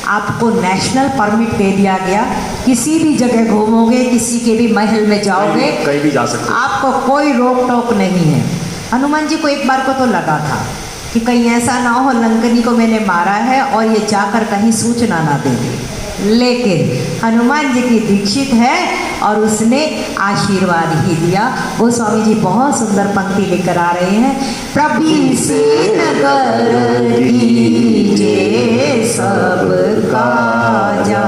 आपको नेशनल परमिट दे दिया गया। किसी भी जगह घूमोगे, किसी के भी महल में जाओगे, कहीं भी जा सकते, आपको कोई रोक टोक नहीं है। हनुमान जी को एक बार को तो लगा था कि कहीं ऐसा ना हो लंकनी को मैंने मारा है और ये जाकर कहीं सूचना ना दे दे, लेकिन हनुमान जी की दीक्षित है और उसने आशीर्वाद ही दिया। वो स्वामी जी बहुत सुंदर पंक्ति लेकर आ रहे हैं। प्रभीषी नगर कीजे सब काजा,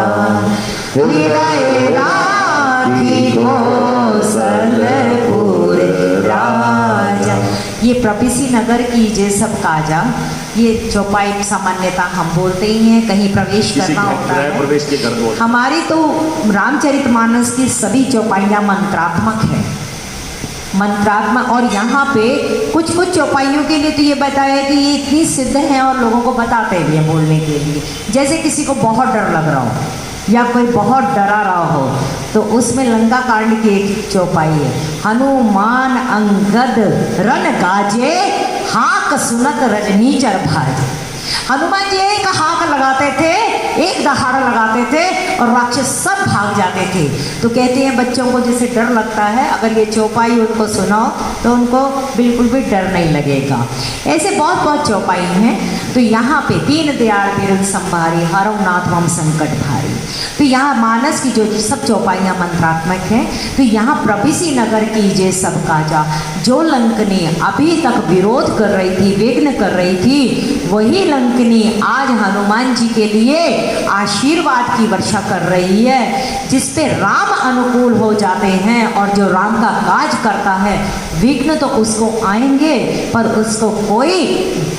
हृदय राखी कौशलपुर राजा। ये प्रभीषी नगर कीजे सब काजा, ये चौपाई सामान्यता हम बोलते ही हैं, कहीं प्रवेश करना होता है प्रवेश के कर दो। हमारी तो रामचरितमानस की सभी चौपाइयाँ मंत्रात्मक हैं, मंत्रात्मक। और यहाँ पे कुछ कुछ चौपाइयों के लिए तो ये बताया कि ये इतनी सिद्ध हैं और लोगों को बताते भी हैं बोलने के लिए। जैसे किसी को बहुत डर लग रहा हो या कोई बहुत डरा रहा हो तो उसमें लंका कांड की एक चौपाई है। हनुमान अंगद रन गाजे, हाक सुनत रजनीचर भाजे। हनुमान जी एक हाक लगाते थे, एक दहाड़ लगाते थे और राक्षस सब भाग जाते थे। तो कहते हैं बच्चों को जैसे डर लगता है, अगर ये चौपाई उनको सुनाओ तो उनको बिल्कुल भी डर नहीं लगेगा। ऐसे बहुत बहुत चौपाई हैं। तो यहाँ पे दीन दयाल बिरद संभारी हरौ नाथ मम संकट भारी। तो यहाँ मानस की जो सब चौपाइयाँ मंत्रात्मक हैं। तो यहाँ प्रभिसी नगर कीजिए सब काजा, जो लंकनी अभी तक विरोध कर रही थी, विघ्न कर रही थी, वही लंकनी आज हनुमान जी के लिए आशीर्वाद की वर्षा कर रही है, जिसपे राम अनुकूल हो जाते हैं। और जो राम का काज करता है, विघ्न तो उसको आएंगे पर उसको कोई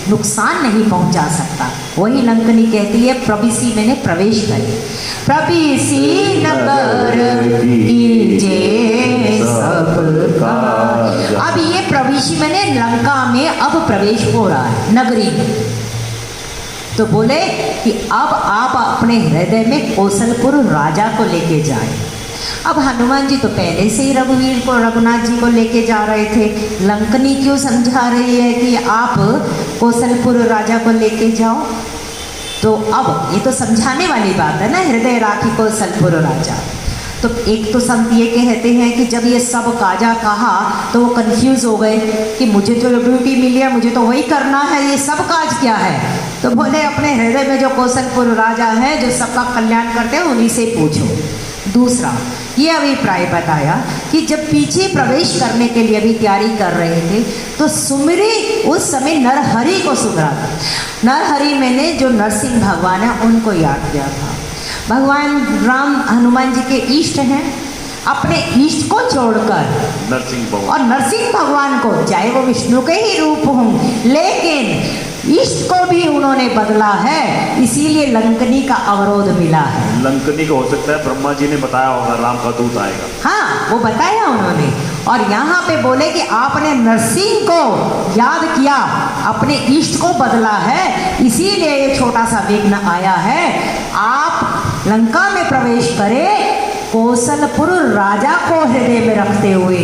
नुकसान नहीं पहुंचा सकता। वही लंकनी कहती है प्रभिसी मैंने प्रवेश करे, प्रभिसी नगर कीजिए सब काज। अब ये प्रवेशी मैंने लंका में अब प्रवेश हो रहा है नगरी में। तो बोले कि अब आप अपने हृदय में कौशलपुर राजा को लेके जाएं। अब हनुमान जी तो पहले से ही रघुवीर को, रघुनाथ जी को लेके जा रहे थे। लंकनी क्यों समझा रही है कि आप कौशलपुर राजा को लेके जाओ? तो अब ये तो समझाने वाली बात है ना, हृदय राखी कौशलपुर राजा। तो एक तो संत ये कहते हैं कि जब ये सब काजा कहा तो वो कंफ्यूज हो गए कि मुझे जो ड्यूटी मिली है मुझे तो वही करना है, ये सब काज क्या है? तो बोले अपने हृदय में जो कौशलपुर राजा है, जो सबका कल्याण करते हैं, उन्हीं से पूछो। दूसरा ये अभिप्राय बताया कि जब पीछे प्रवेश करने के लिए अभी तैयारी कर रहे थे तो सुमिरी उस समय नरहरि को सुमरा था। नरहरि मैंने जो नरसिंह भगवान है उनको याद किया था। भगवान राम हनुमान जी के इष्ट हैं, अपने इष्ट को छोड़कर नरसिंह भगवान और नरसिंह भगवान को, चाहे वो विष्णु के ही रूप हों, लेकिन इष्ट को भी उन्होंने बदला है, इसीलिए लंकनी का अवरोध मिला है। लंकनी को हो सकता है ब्रह्मा जी ने बताया होगा राम का दूत आएगा। हाँ, वो बताया उन्होंने। और यहाँ पे बोले कि आपने नरसिंह को याद किया, अपने इष्ट को बदला है, इसीलिए ये छोटा सा विघ्न आया है। आप लंका में प्रवेश करें कौशलपुर राजा को हृदय में रखते हुए,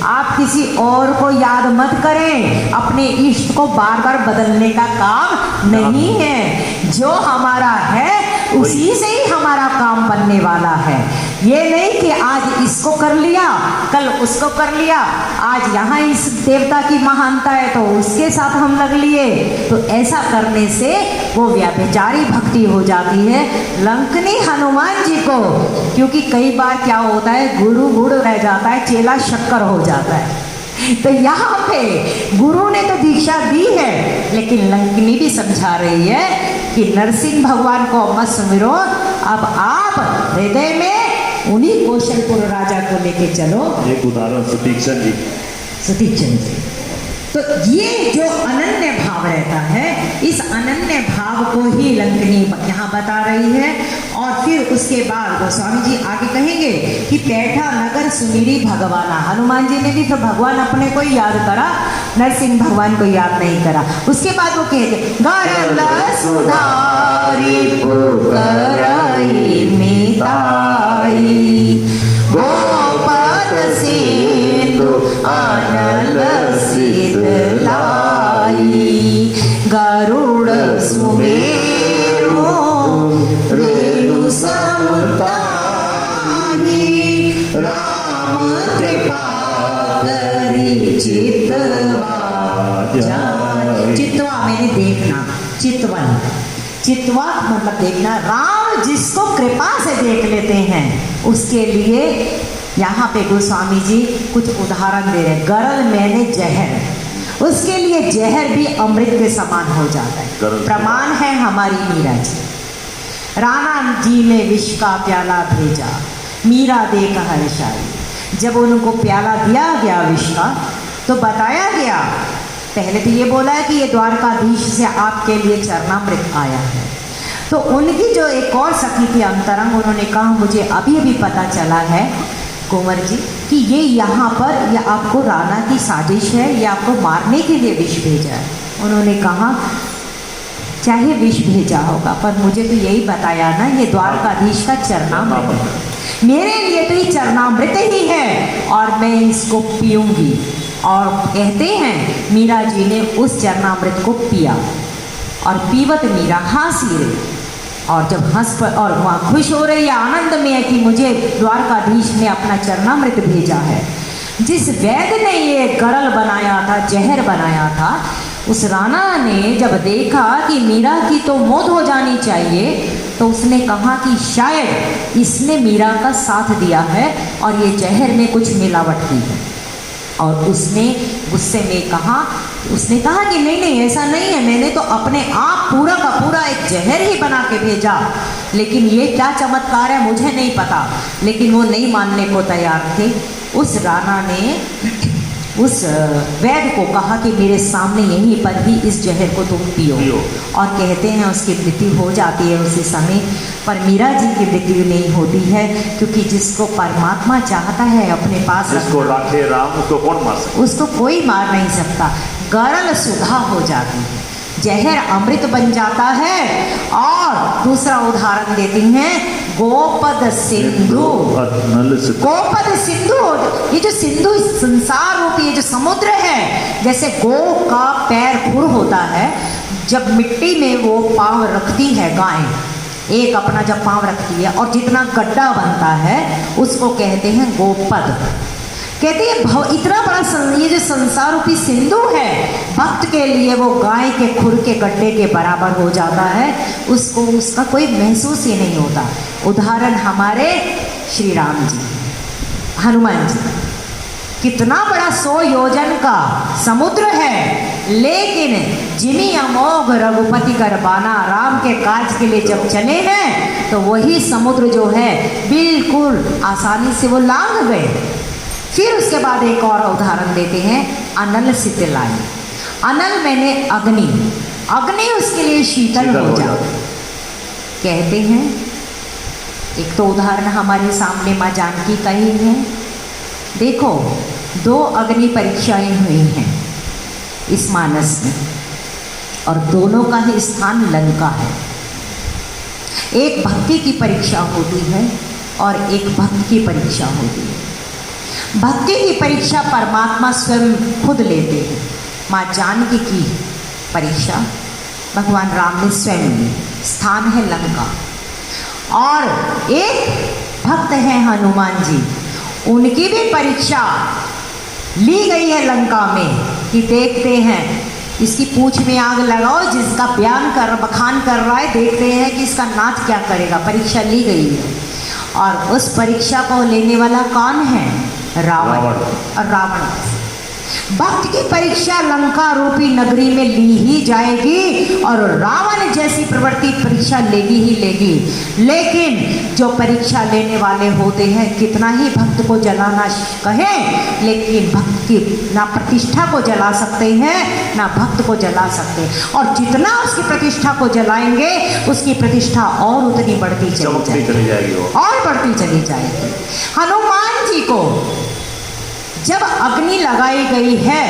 आप किसी और को याद मत करें। अपने इष्ट को बार बार बदलने का काम नहीं है, जो हमारा है उसी से ही हमारा काम बनने वाला है। ये नहीं कि आज इसको कर लिया कल उसको कर लिया, आज यहाँ इस देवता की महानता है तो उसके साथ हम लग लिए, तो ऐसा करने से वो व्यभिचारी भक्ति हो जाती है। लंकनी हनुमान जी को, क्योंकि कई बार क्या होता है गुरु गुड़ रह जाता है, चेला शक्कर हो जाता है। तो यहाँ पे गुरु ने तो दीक्षा दी है, लेकिन लंकनी भी समझा रही है कि नरसिंह भगवान को मत सुमिरो, अब आप हृदय में उन्हीं कौशलपुर राजा को लेके चलो। एक उदाहरण सुतीक्षण जी, सुतीक्षण जी। तो ये जो अनन्य भाव रहता है, इस अनन्य भाव को ही लंकनी यहाँ बता रही है। और फिर उसके बाद गोस्वामी जी आगे कहेंगे कि पैठा नगर सुमिरी भगवाना। हनुमान जी ने भी तो भगवान अपने को याद करा, नरसिंह भगवान को याद नहीं करा। उसके बाद वो कहते गरल सुधारी पुकराई मिताई, गोपद सिंधु आनल शीतलाई, गरुड़ सुमेरु रेणु समताहि, राम कृपा करी चितवा जाय। चितवा मैंने देखना, चितवन, चितवा मतलब देखना। राम जिसको कृपा से देख लेते हैं उसके लिए यहाँ पे गोस्वामी जी कुछ उदाहरण दे रहे हैं। गरल मैंने जहर, उसके लिए जहर भी अमृत के समान हो जाता है। प्रमाण है हमारी मीरा जी। राणा जी ने विष का प्याला भेजा, मीरा देख हर्षाई। जब उनको प्याला दिया गया विष का तो बताया गया, पहले तो ये बोला है कि ये द्वारकाधीश से आपके लिए चरणामृत आया है। तो उनकी जो एक और सखी थी अंतरंग, उन्होंने कहा मुझे अभी अभी पता चला है कुंवर जी कि ये यहाँ पर ये आपको राणा की साजिश है, ये आपको मारने के लिए विष भेजा है। उन्होंने कहा चाहे विष भेजा होगा पर मुझे तो यही बताया ना ये द्वारकाधीश का चरणामृत है, मेरे लिए तो ये चरणामृत ही है और मैं इसको पीऊँगी। और कहते हैं मीरा जी ने उस चरणामृत को पिया और पीवत मीरा हंसी रही, और जब हंस पर और वहाँ खुश हो रही है, आनंद में है कि मुझे द्वारकाधीश ने अपना चरणामृत भेजा है। जिस वैद्य ने ये गरल बनाया था, जहर बनाया था, उस राणा ने जब देखा कि मीरा की तो मौत हो जानी चाहिए, तो उसने कहा कि शायद इसने मीरा का साथ दिया है और ये जहर में कुछ मिलावट की है। और उसने गुस्से में कहा, उसने कहा कि नहीं नहीं ऐसा नहीं है, मैंने तो अपने आप पूरा का पूरा एक जहर ही बना के भेजा, लेकिन ये क्या चमत्कार है मुझे नहीं पता। लेकिन वो नहीं मानने को तैयार थे। उस राणा ने उस वैद्य को कहा कि मेरे सामने यहीं पर ही इस जहर को तुम पियो। और कहते हैं उसकी मृत्यु हो जाती है उसी समय। पर मीरा जी की मृत्यु नहीं होती है, क्योंकि जिसको परमात्मा चाहता है अपने पास, जिसको राखे राम उसको कौन मार सकता, उसको कोई मार नहीं सकता। गरल सुधा हो जाती है, जहर अमृत बन जाता है। और दूसरा उदाहरण देती हैं, गोपद सिंधु। गोपद सिंधु, ये जो सिंधु संसार रूपी ये जो समुद्र है, जैसे गो का पैर खुर होता है, जब मिट्टी में वो पांव रखती है गाय, एक अपना जब पांव रखती है और जितना गड्ढा बनता है उसको कहते हैं गोपद। कहते हैं इतना बड़ा ये जो संसार रूपी सिंधु है, भक्त के लिए वो गाय के खुर के गड्ढे के बराबर हो जाता है, उसको उसका कोई महसूस ही नहीं होता। उदाहरण हमारे श्री राम जी, हनुमान जी, कितना बड़ा 100 योजन का समुद्र है, लेकिन जिमी अमोघ रघुपति कर बाना, राम के काज के लिए जब चले हैं तो वही समुद्र जो है बिल्कुल आसानी से वो लांघ गए। फिर उसके बाद एक और उदाहरण देते हैं, अनल शीतलाई। अनल मैंने अग्नि, अग्नि उसके लिए शीतल हो जाती। कहते हैं, एक तो उदाहरण हमारे सामने माँ जानकी का ही है। देखो 2 अग्नि परीक्षाएं हुई हैं इस मानस में, और दोनों का ही स्थान लंका है। एक भक्ति की परीक्षा होती है और एक भक्त की परीक्षा होती है। भक्ति की परीक्षा परमात्मा स्वयं खुद लेते हैं। माँ जानकी की परीक्षा भगवान राम ने स्वयं ली, स्थान है लंका। और एक भक्त हैं हनुमान जी, उनकी भी परीक्षा ली गई है लंका में, कि देखते हैं इसकी पूंछ में आग लगाओ, जिसका बखान कर रहा है, देखते हैं कि इसका नाथ क्या करेगा। परीक्षा ली गई है और उस परीक्षा को लेने वाला कौन है? रावण। भक्त की परीक्षा लंका रूपी नगरी में ली ही जाएगी और रावण जैसी प्रवृत्ति परीक्षा लेगी ही लेगी। लेकिन जो परीक्षा लेने वाले होते हैं, कितना ही भक्त को जलाना कहें, लेकिन भक्त की ना प्रतिष्ठा को जला सकते हैं ना भक्त को जला सकते, और जितना उसकी प्रतिष्ठा को जलाएंगे उसकी प्रतिष्ठा और उतनी बढ़ती चली जाएगी और बढ़ती चली जाएगी। हनुमान जी को जब अग्नि लगाई गई है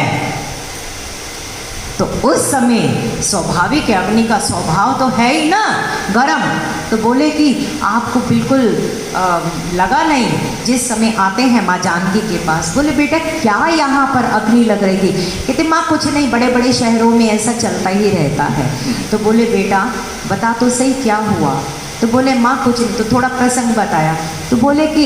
तो उस समय स्वाभाविक है, अग्नि का स्वभाव तो है ही ना गरम, तो बोले कि आपको बिल्कुल लगा नहीं। जिस समय आते हैं माँ जानकी के पास, बोले बेटा क्या यहाँ पर अग्नि लग रही थी? कहते माँ कुछ नहीं, बड़े बड़े शहरों में ऐसा चलता ही रहता है। तो बोले बेटा बता तो सही क्या हुआ? तो बोले माँ कुछ नहीं। तो थोड़ा प्रसंग बताया। तो बोले कि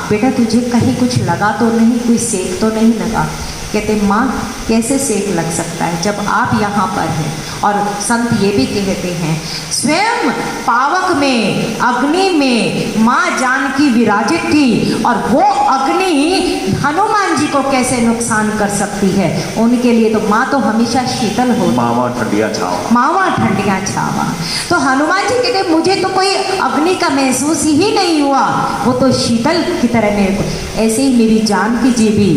बेटा तुझे कहीं कुछ लगा तो नहीं, कोई सेक तो नहीं लगा? कहते माँ कैसे सेक लग सकता है जब आप यहाँ पर हैं? और संत ये भी कहते हैं, स्वयं पावक में अग्नि में माँ जानकी विराजित थी, और वो अग्नि हनुमान जी को कैसे नुकसान कर सकती है? उनके लिए तो माँ तो हमेशा शीतल होती, मावा ठंडिया छावा, मावा ठंडिया छावा। तो हनुमान जी कहते मुझे तो कोई अग्नि का महसूस ही नहीं हुआ, वो तो शीतल की तरह मेरे को। ऐसे ही मेरी जानकी जी भी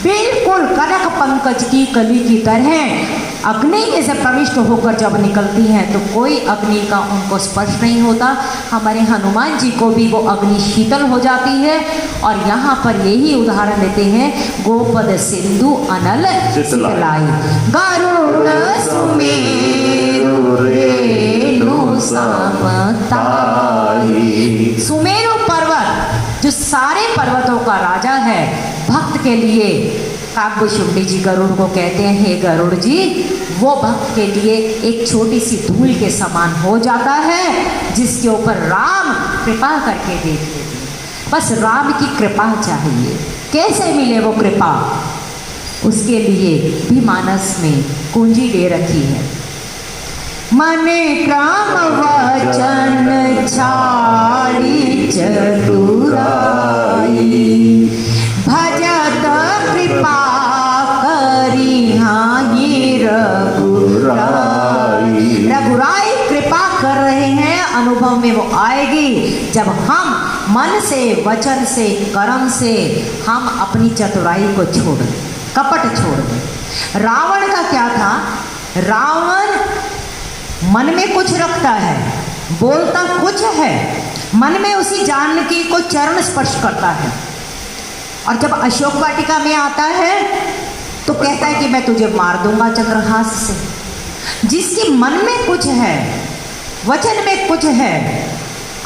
बिल्कुल कनक पंकज की कली की तरह अग्नि में से प्रविष्ट होकर जब निकलती हैं तो कोई अग्नि का उनको स्पर्श नहीं होता। हमारे हनुमान जी को भी वो अग्नि शीतल हो जाती है। और यहाँ पर यही उदाहरण देते हैं, गोपद सिंधु अनल शीतलाई, गरुड़ सुमेरु रेणु समताई। सुमेरु पर्वत जो सारे पर्वतों का राजा है, भक्त के लिए काव्यशुंडी जी गरुड़ को कहते हैं, हे गरुड़ जी, वो भक्त के लिए एक छोटी सी धूल के समान हो जाता है, जिसके ऊपर राम कृपा करके देख लेते हैं। बस राम की कृपा चाहिए। कैसे मिले वो कृपा? उसके लिए भी मानस में कुंजी दे रखी है। मन क्रम वचन छाड़ी चतुराई, भजत कृपा करी हाँ ये रघुराई। रघुराई कृपा कर रहे हैं, अनुभव में वो आएगी जब हम मन से, वचन से, कर्म से हम अपनी चतुराई को छोड़ दें, कपट छोड़ दें। रावण का क्या था? रावण मन में कुछ रखता है, बोलता कुछ है, मन में उसी जानकी को चरण स्पर्श करता है, और जब अशोक वाटिका में आता है तो कहता है कि मैं तुझे मार दूंगा चंद्रहास से। जिसके मन में कुछ है, वचन में कुछ है,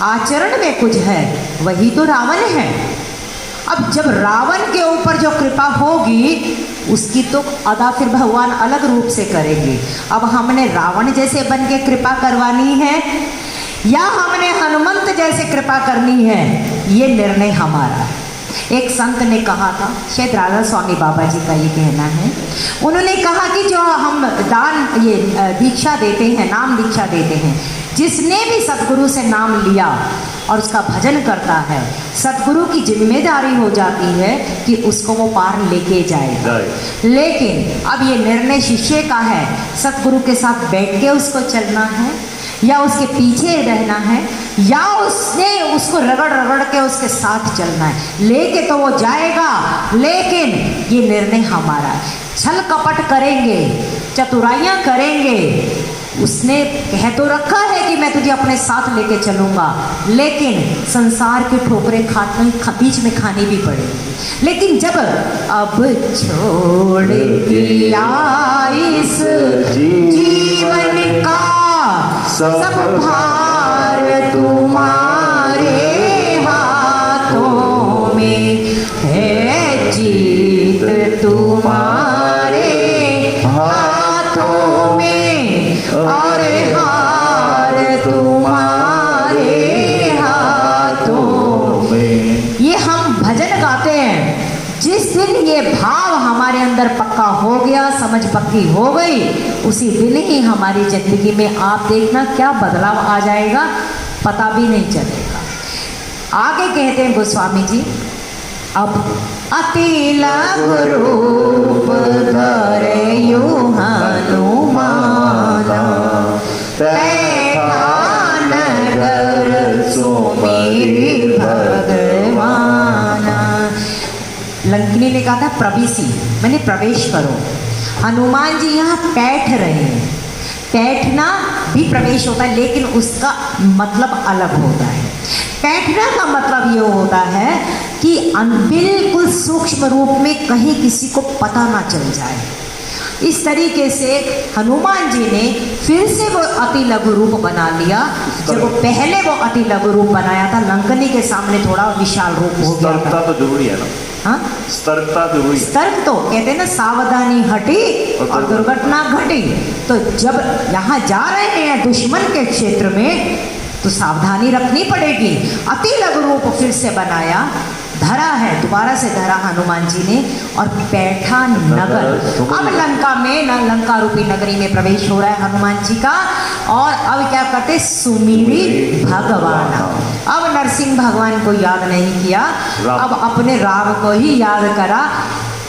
आचरण में कुछ है, वही तो रावण है। अब जब रावण के ऊपर जो कृपा होगी उसकी तो अदा फिर भगवान अलग रूप से करेंगे। अब हमने रावण जैसे बन के कृपा करवानी है या हमने हनुमंत जैसे कृपा करनी है, ये निर्णय हमारा है। एक संत ने कहा था, शायद राधा स्वामी बाबा जी का ये कहना है, उन्होंने कहा कि जो हम दान ये दीक्षा देते हैं, नाम दीक्षा देते हैं, जिसने भी सतगुरु से नाम लिया और उसका भजन करता है, सतगुरु की जिम्मेदारी हो जाती है कि उसको वो पार लेके जाएगा। लेकिन अब ये निर्णय शिष्य का है, सतगुरु के साथ बैठ के उसको चलना है या उसके पीछे रहना है या उसने उसको रगड़ रगड़ के उसके साथ चलना है। लेके तो वो जाएगा, लेकिन ये निर्णय हमारा है। छल कपट करेंगे, चतुराइयाँ करेंगे, उसने कह तो रखा है कि मैं तुझे अपने साथ लेके चलूँगा, लेकिन संसार के ठोकरे बीच में खानी भी पड़ेगी। लेकिन जब अब छोड़ दिया इस जीवन का सब भार तुम्हारे हाथों में है, जीत तुम्हारे हाथों में और हार तुम्हारे हाथों में। ये हम भजन गाते हैं, जिस दिन ये भाव हमारे अंदर पक्का हो गया, समझ पक्की हो गई, उसी दिन ही हमारी जिंदगी में आप देखना क्या बदलाव आ जाएगा, पता भी नहीं चलेगा। आगे कहते हैं गोस्वामी जी, अब अति लघु रूप धरयु हनुमाना, बैठा नगर सुमिरि भगवाना। लंकिनी ने कहा था प्रवेशी, मैंने प्रवेश करो। हनुमान जी यहाँ बैठ रहे हैं। बैठना भी प्रवेश होता है, लेकिन उसका मतलब अलग होता है। बैठना का मतलब ये होता है कि बिल्कुल सूक्ष्म रूप में कहीं किसी को पता ना चल जाए। इस तरीके से हनुमान जी ने फिर से वो अति लघु रूप बना लिया। जब वो पहले वो अति लघु रूप बनाया था, लंकनी के सामने थोड़ा विशाल रूप हो गया था। तो जरूरी है ना, हाँ, सतर्कता जरूरी। सतर्क तो कहते हैं ना, सावधानी हटी और दुर्घटना घटी। तो जब यहाँ जा रहे हैं दुश्मन के क्षेत्र में, तो सावधानी रखनी पड़ेगी। अति लघु रूप फिर से बनाया, धरा है, दोबारा से धरा हनुमान जी ने, और बैठा नगर। अब लंका में, लंका रूपी नगरी में प्रवेश हो रहा है हनुमान जी का। और अब क्या करते, सुमिरि भगवान। अब नरसिंह भगवान को याद नहीं किया, अब अपने राम को ही याद करा।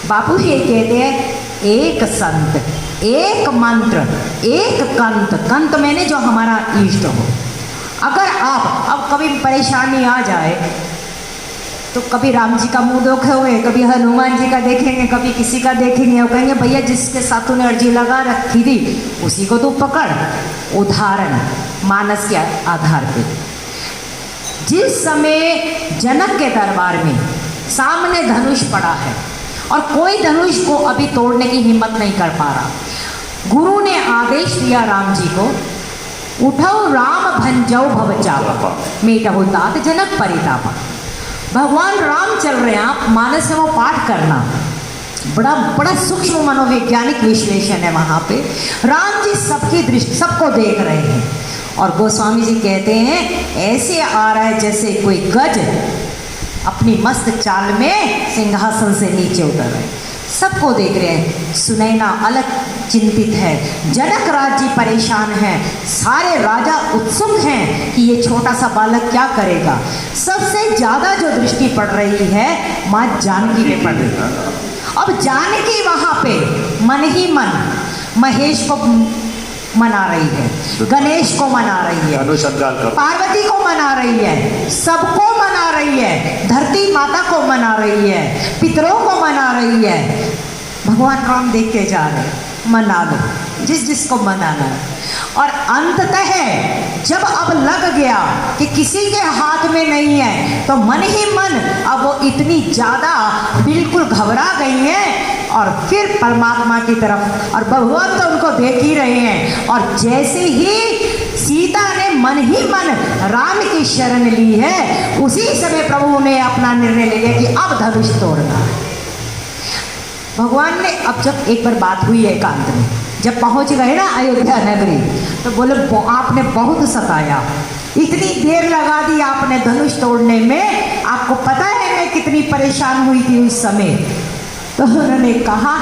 बापू ये कहते हैं, एक संत, एक मंत्र, एक कंत। कंत मैंने जो हमारा इष्ट हो। अगर आप अब कभी परेशानी आ जाए तो कभी राम जी का मुंह देखोगे, कभी हनुमान जी का देखेंगे, कभी किसी का देखेंगे, वो कहेंगे भैया जिसके साथ तूने अर्जी लगा रखी थी उसी को तू पकड़। उदाहरण मानस के आधार पे, जिस समय जनक के दरबार में सामने धनुष पड़ा है और कोई धनुष को अभी तोड़ने की हिम्मत नहीं कर पा रहा, गुरु ने आदेश दिया राम जी को, उठो राम भंजौ भव चापा, मेटहु तात जनक परितापा। भगवान राम चल रहे हैं, आप मानस में वो पाठ करना, बड़ा बड़ा सूक्ष्म मनोवैज्ञानिक विश्लेषण है वहाँ पे। राम जी सबकी दृष्टि, सबको देख रहे हैं, और गोस्वामी जी कहते हैं ऐसे आ रहा है जैसे कोई गज अपनी मस्त चाल में सिंहासन से नीचे उतर रहे। सबको देख रहे हैं। सुनैना अलग चिंतित है, जनक राज जी परेशान हैं, सारे राजा उत्सुक हैं कि ये छोटा सा बालक क्या करेगा। सबसे ज्यादा जो दृष्टि पड़ रही है माँ जानकी पे पड़ रही है। अब जानकी वहां पे मन ही मन महेश को मना रही है, गणेश को मना रही है, अनुसंधान कर पार्वती को मना रही है, सबको मना रही है, धरती माता को मना रही है, पितरों को मना रही है। भगवान राम देख के जा रहे, मना लो जिस जिसको मनाना है। और अंततः जब अब लग गया कि किसी के हाथ में नहीं है तो मन ही मन अब वो इतनी ज़्यादा बिल्कुल घबरा गई हैं और फिर परमात्मा की तरफ, और भगवान तो उनको देख ही रहे हैं। और जैसे ही सीता ने मन ही मन राम की शरण ली है, उसी समय प्रभु ने अपना निर्णय ले लिया कि अब धनुष तोड़ना है। भगवान ने अब जब एक बार बात हुई एकांत में, जब पहुंच गए ना अयोध्या नगरी, तो बोले आपने बहुत सताया, इतनी देर लगा दी आपने धनुष तोड़ने में, आपको पता है मैं कितनी परेशान हुई थी उस समय। तो उन्होंने कहा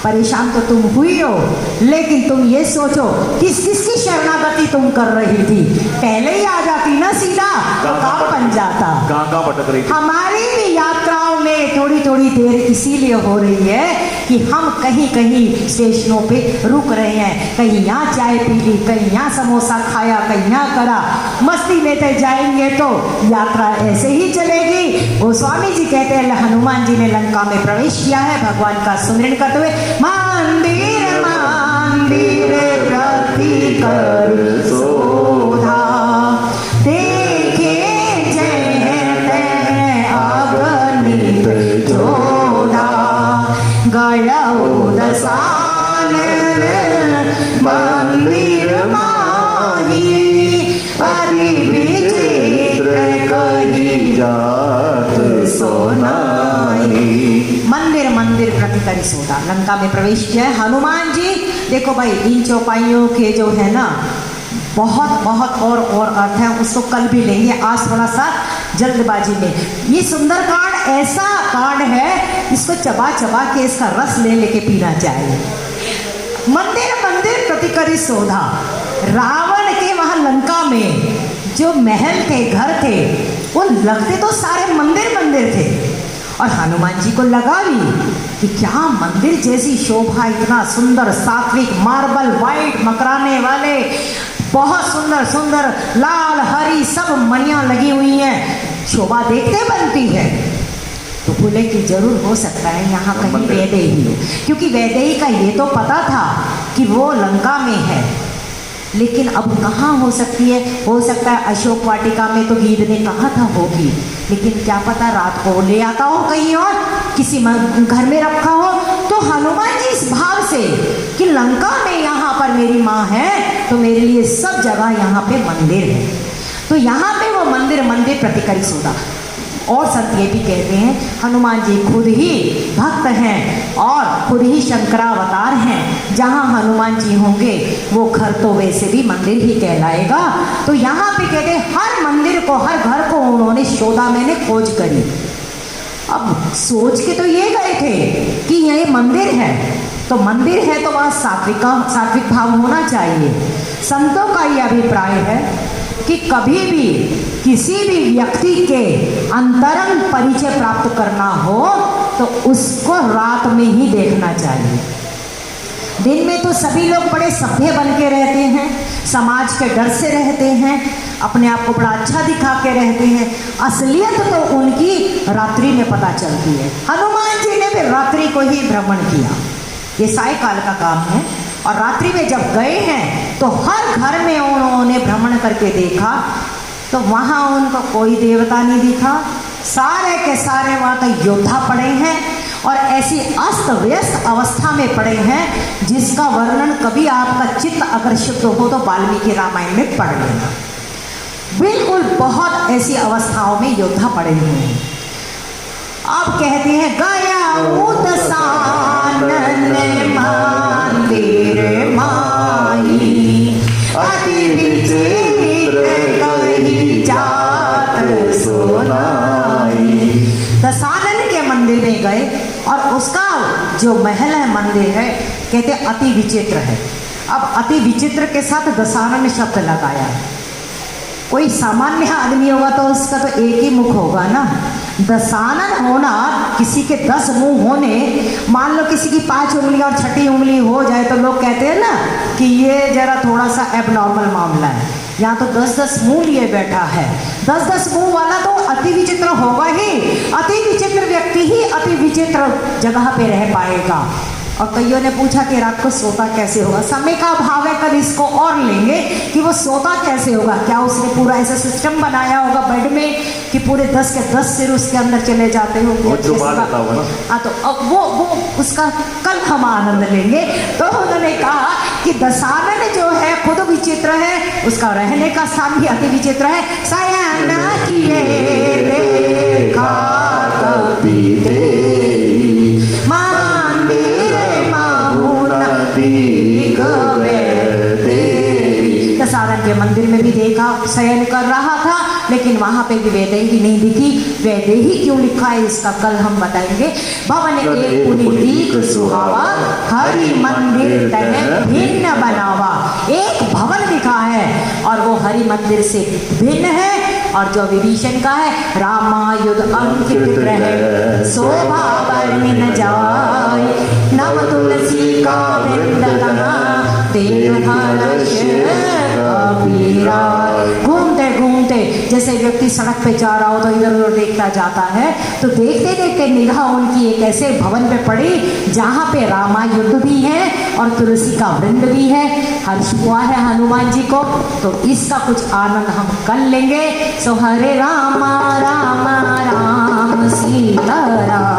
परेशान तो तुम हुई हो, लेकिन तुम ये सोचो किस किसकी शरणागति तुम कर रही थी। पहले ही आ जाती ना सीधा तो काम बन जाता। कहाँ भटक रही थी। हमारी भी यात्राओं में थोड़ी थोड़ी देर इसीलिए हो रही है कि हम कहीं कहीं स्टेशनों पे रुक रहे हैं, कहीं यहाँ चाय पी ली, कहीं यहाँ समोसा खाया, कहीं यहाँ करा, मस्ती लेते जाएंगे तो यात्रा ऐसे ही चलेगी। गोस्वामी जी कहते हैं हनुमान जी ने लंका में प्रवेश किया है भगवान का सुमिरन करते हुए, मंदिर मंदिर प्रति कर शोधा, देखे जय अगणित जोधा, गया दसान मंदिर माही, अति विचित्र कही जात सोनाई। मंदिर मंदिर प्रति कर शोधा, लंका में प्रवेश किया है हनुमान जी। देखो भाई इन चौपाइयों के जो है ना बहुत बहुत और अर्थ है, उसको कल भी लेंगे, आज थोड़ा सा जल्दबाजी में। ये सुंदर कांड ऐसा कांड है, इसको चबा चबा के इसका रस ले लेके पीना चाहिए। मंदिर मंदिर प्रति कर शोधा, रावण के वहां लंका में जो महल थे, घर थे, वो लगते तो सारे मंदिर मंदिर थे, और हनुमान जी को लगा भी कि क्या मंदिर जैसी शोभा, इतना सुंदर सात्विक मार्बल वाइट मकराने वाले, बहुत सुंदर सुंदर लाल हरी सब मणियाँ लगी हुई हैं, शोभा देखते बनती है। तो बोले कि जरूर हो सकता है यहाँ कहीं वैदेही हो, क्योंकि वैदेही का ये तो पता था कि वो लंका में है, लेकिन अब कहाँ हो सकती है। हो सकता है अशोक वाटिका में, तो गीध ने कहा था होगी, लेकिन क्या पता रात को ले आता हो कहीं और किसी घर में रखा हो। तो हनुमान जी इस भाव से कि लंका में यहाँ पर मेरी माँ है, तो मेरे लिए सब जगह यहाँ पे मंदिर है, तो यहाँ पे वो मंदिर मंदिर प्रति कर शोधा। और संत ये भी कहते हैं हनुमान जी खुद ही भक्त हैं और खुद ही शंकरावतार हैं। जहाँ हनुमान जी होंगे वो घर तो वैसे भी मंदिर ही कहलाएगा। तो यहाँ पे कहते हैं हर मंदिर को, हर घर को उन्होंने शोधा, मैंने खोज करी। अब सोच के तो ये गए थे कि ये मंदिर है, तो मंदिर है तो वहाँ सात्विक भाव होना चाहिए। संतों का ये अभिप्राय है कि कभी भी किसी भी व्यक्ति के अंतरंग परिचय प्राप्त करना हो तो उसको रात में ही देखना चाहिए। दिन में तो सभी लोग बड़े सभ्य बन के रहते हैं, समाज के डर से रहते हैं, अपने आप को बड़ा अच्छा दिखा के रहते हैं। असलियत तो उनकी रात्रि में पता चलती है। हनुमान जी ने भी रात्रि को ही भ्रमण किया, ये सायकाल का काम है। और रात्रि में जब गए हैं तो हर घर में उन्होंने भ्रमण करके देखा, तो वहाँ उनको कोई देवता नहीं दिखा, सारे के सारे वहाँ तो योद्धा पड़े हैं और ऐसी अस्त व्यस्त अवस्था में पड़े हैं जिसका वर्णन कभी आपका चित्त आकर्षित हो तो वाल्मीकि रामायण में पढ़ लेना। बिल्कुल बहुत ऐसी अवस्थाओं में योद्धा पड़े हुए हैं। अब कहते हैं गया उदसानन मंदिर माही, अति विचित्र कही जात सोनाई। दसानन के मंदिर में गए और उसका जो महल है, मंदिर है, कहते अति विचित्र है। अब अति विचित्र के साथ दशानन शब्द लगाया है। कोई सामान्य आदमी होगा तो उसका तो एक ही मुख होगा ना। दशानन होना, किसी के 10 मुंह होने, मान लो किसी की 5 उंगली और 6ठी उंगली हो जाए तो लोग कहते हैं ना कि ये जरा थोड़ा सा एबनॉर्मल मामला है। यहाँ तो 10-10 मुंह लिए बैठा है। 10-10 मुंह वाला तो अति विचित्र होगा ही। अति विचित्र व्यक्ति ही अति विचित्र जगह पे रह पाएगा। और कईयों ने पूछा कि रात को सोता कैसे होगा। समय का अभाव है, कल इसको और लेंगे कि वो सोता कैसे होगा। क्या उसने पूरा ऐसा सिस्टम बनाया होगा बेड में कि पूरे 10 के 10 सिर उसके अंदर चले जाते हो? हाँ, तो अब वो उसका कल हम आनंद लेंगे। तो उन्होंने कहा कि दशानन जो है खुद विचित्र है, उसका रहने का स्थान भी अति विचित्र है। शयन किए देखा कपि दशानन के मंदिर में भी देखा शयन कर रहा था, लेकिन वहां पे भी वैदेही नहीं दिखी। वैदेही क्यों लिखा है इसका कल हम बताएंगे। भवन एक पुनीत सुहावा, हरि मंदिर तह भिन्न बनावा। एक भवन लिखा है और वो हरि मंदिर से भिन्न है। और जो विभीषण का है, रामायुध अंकित ग्रह शोभा वर्णि न जाय, नव तुलसी का वृंद घूमते घूमते जैसे व्यक्ति सड़क पे जा रहा हो तो इधर उधर देखता जाता है, तो देखते देखते निगाह उनकी एक ऐसे भवन पे पड़ी जहाँ पे रामायुध भी है और तुलसी का वृंद भी है। हर्ष हुआ है हनुमान जी को, तो इसका कुछ आनंद हम कर लेंगे। सो हरे रामा राम राम सीता राम।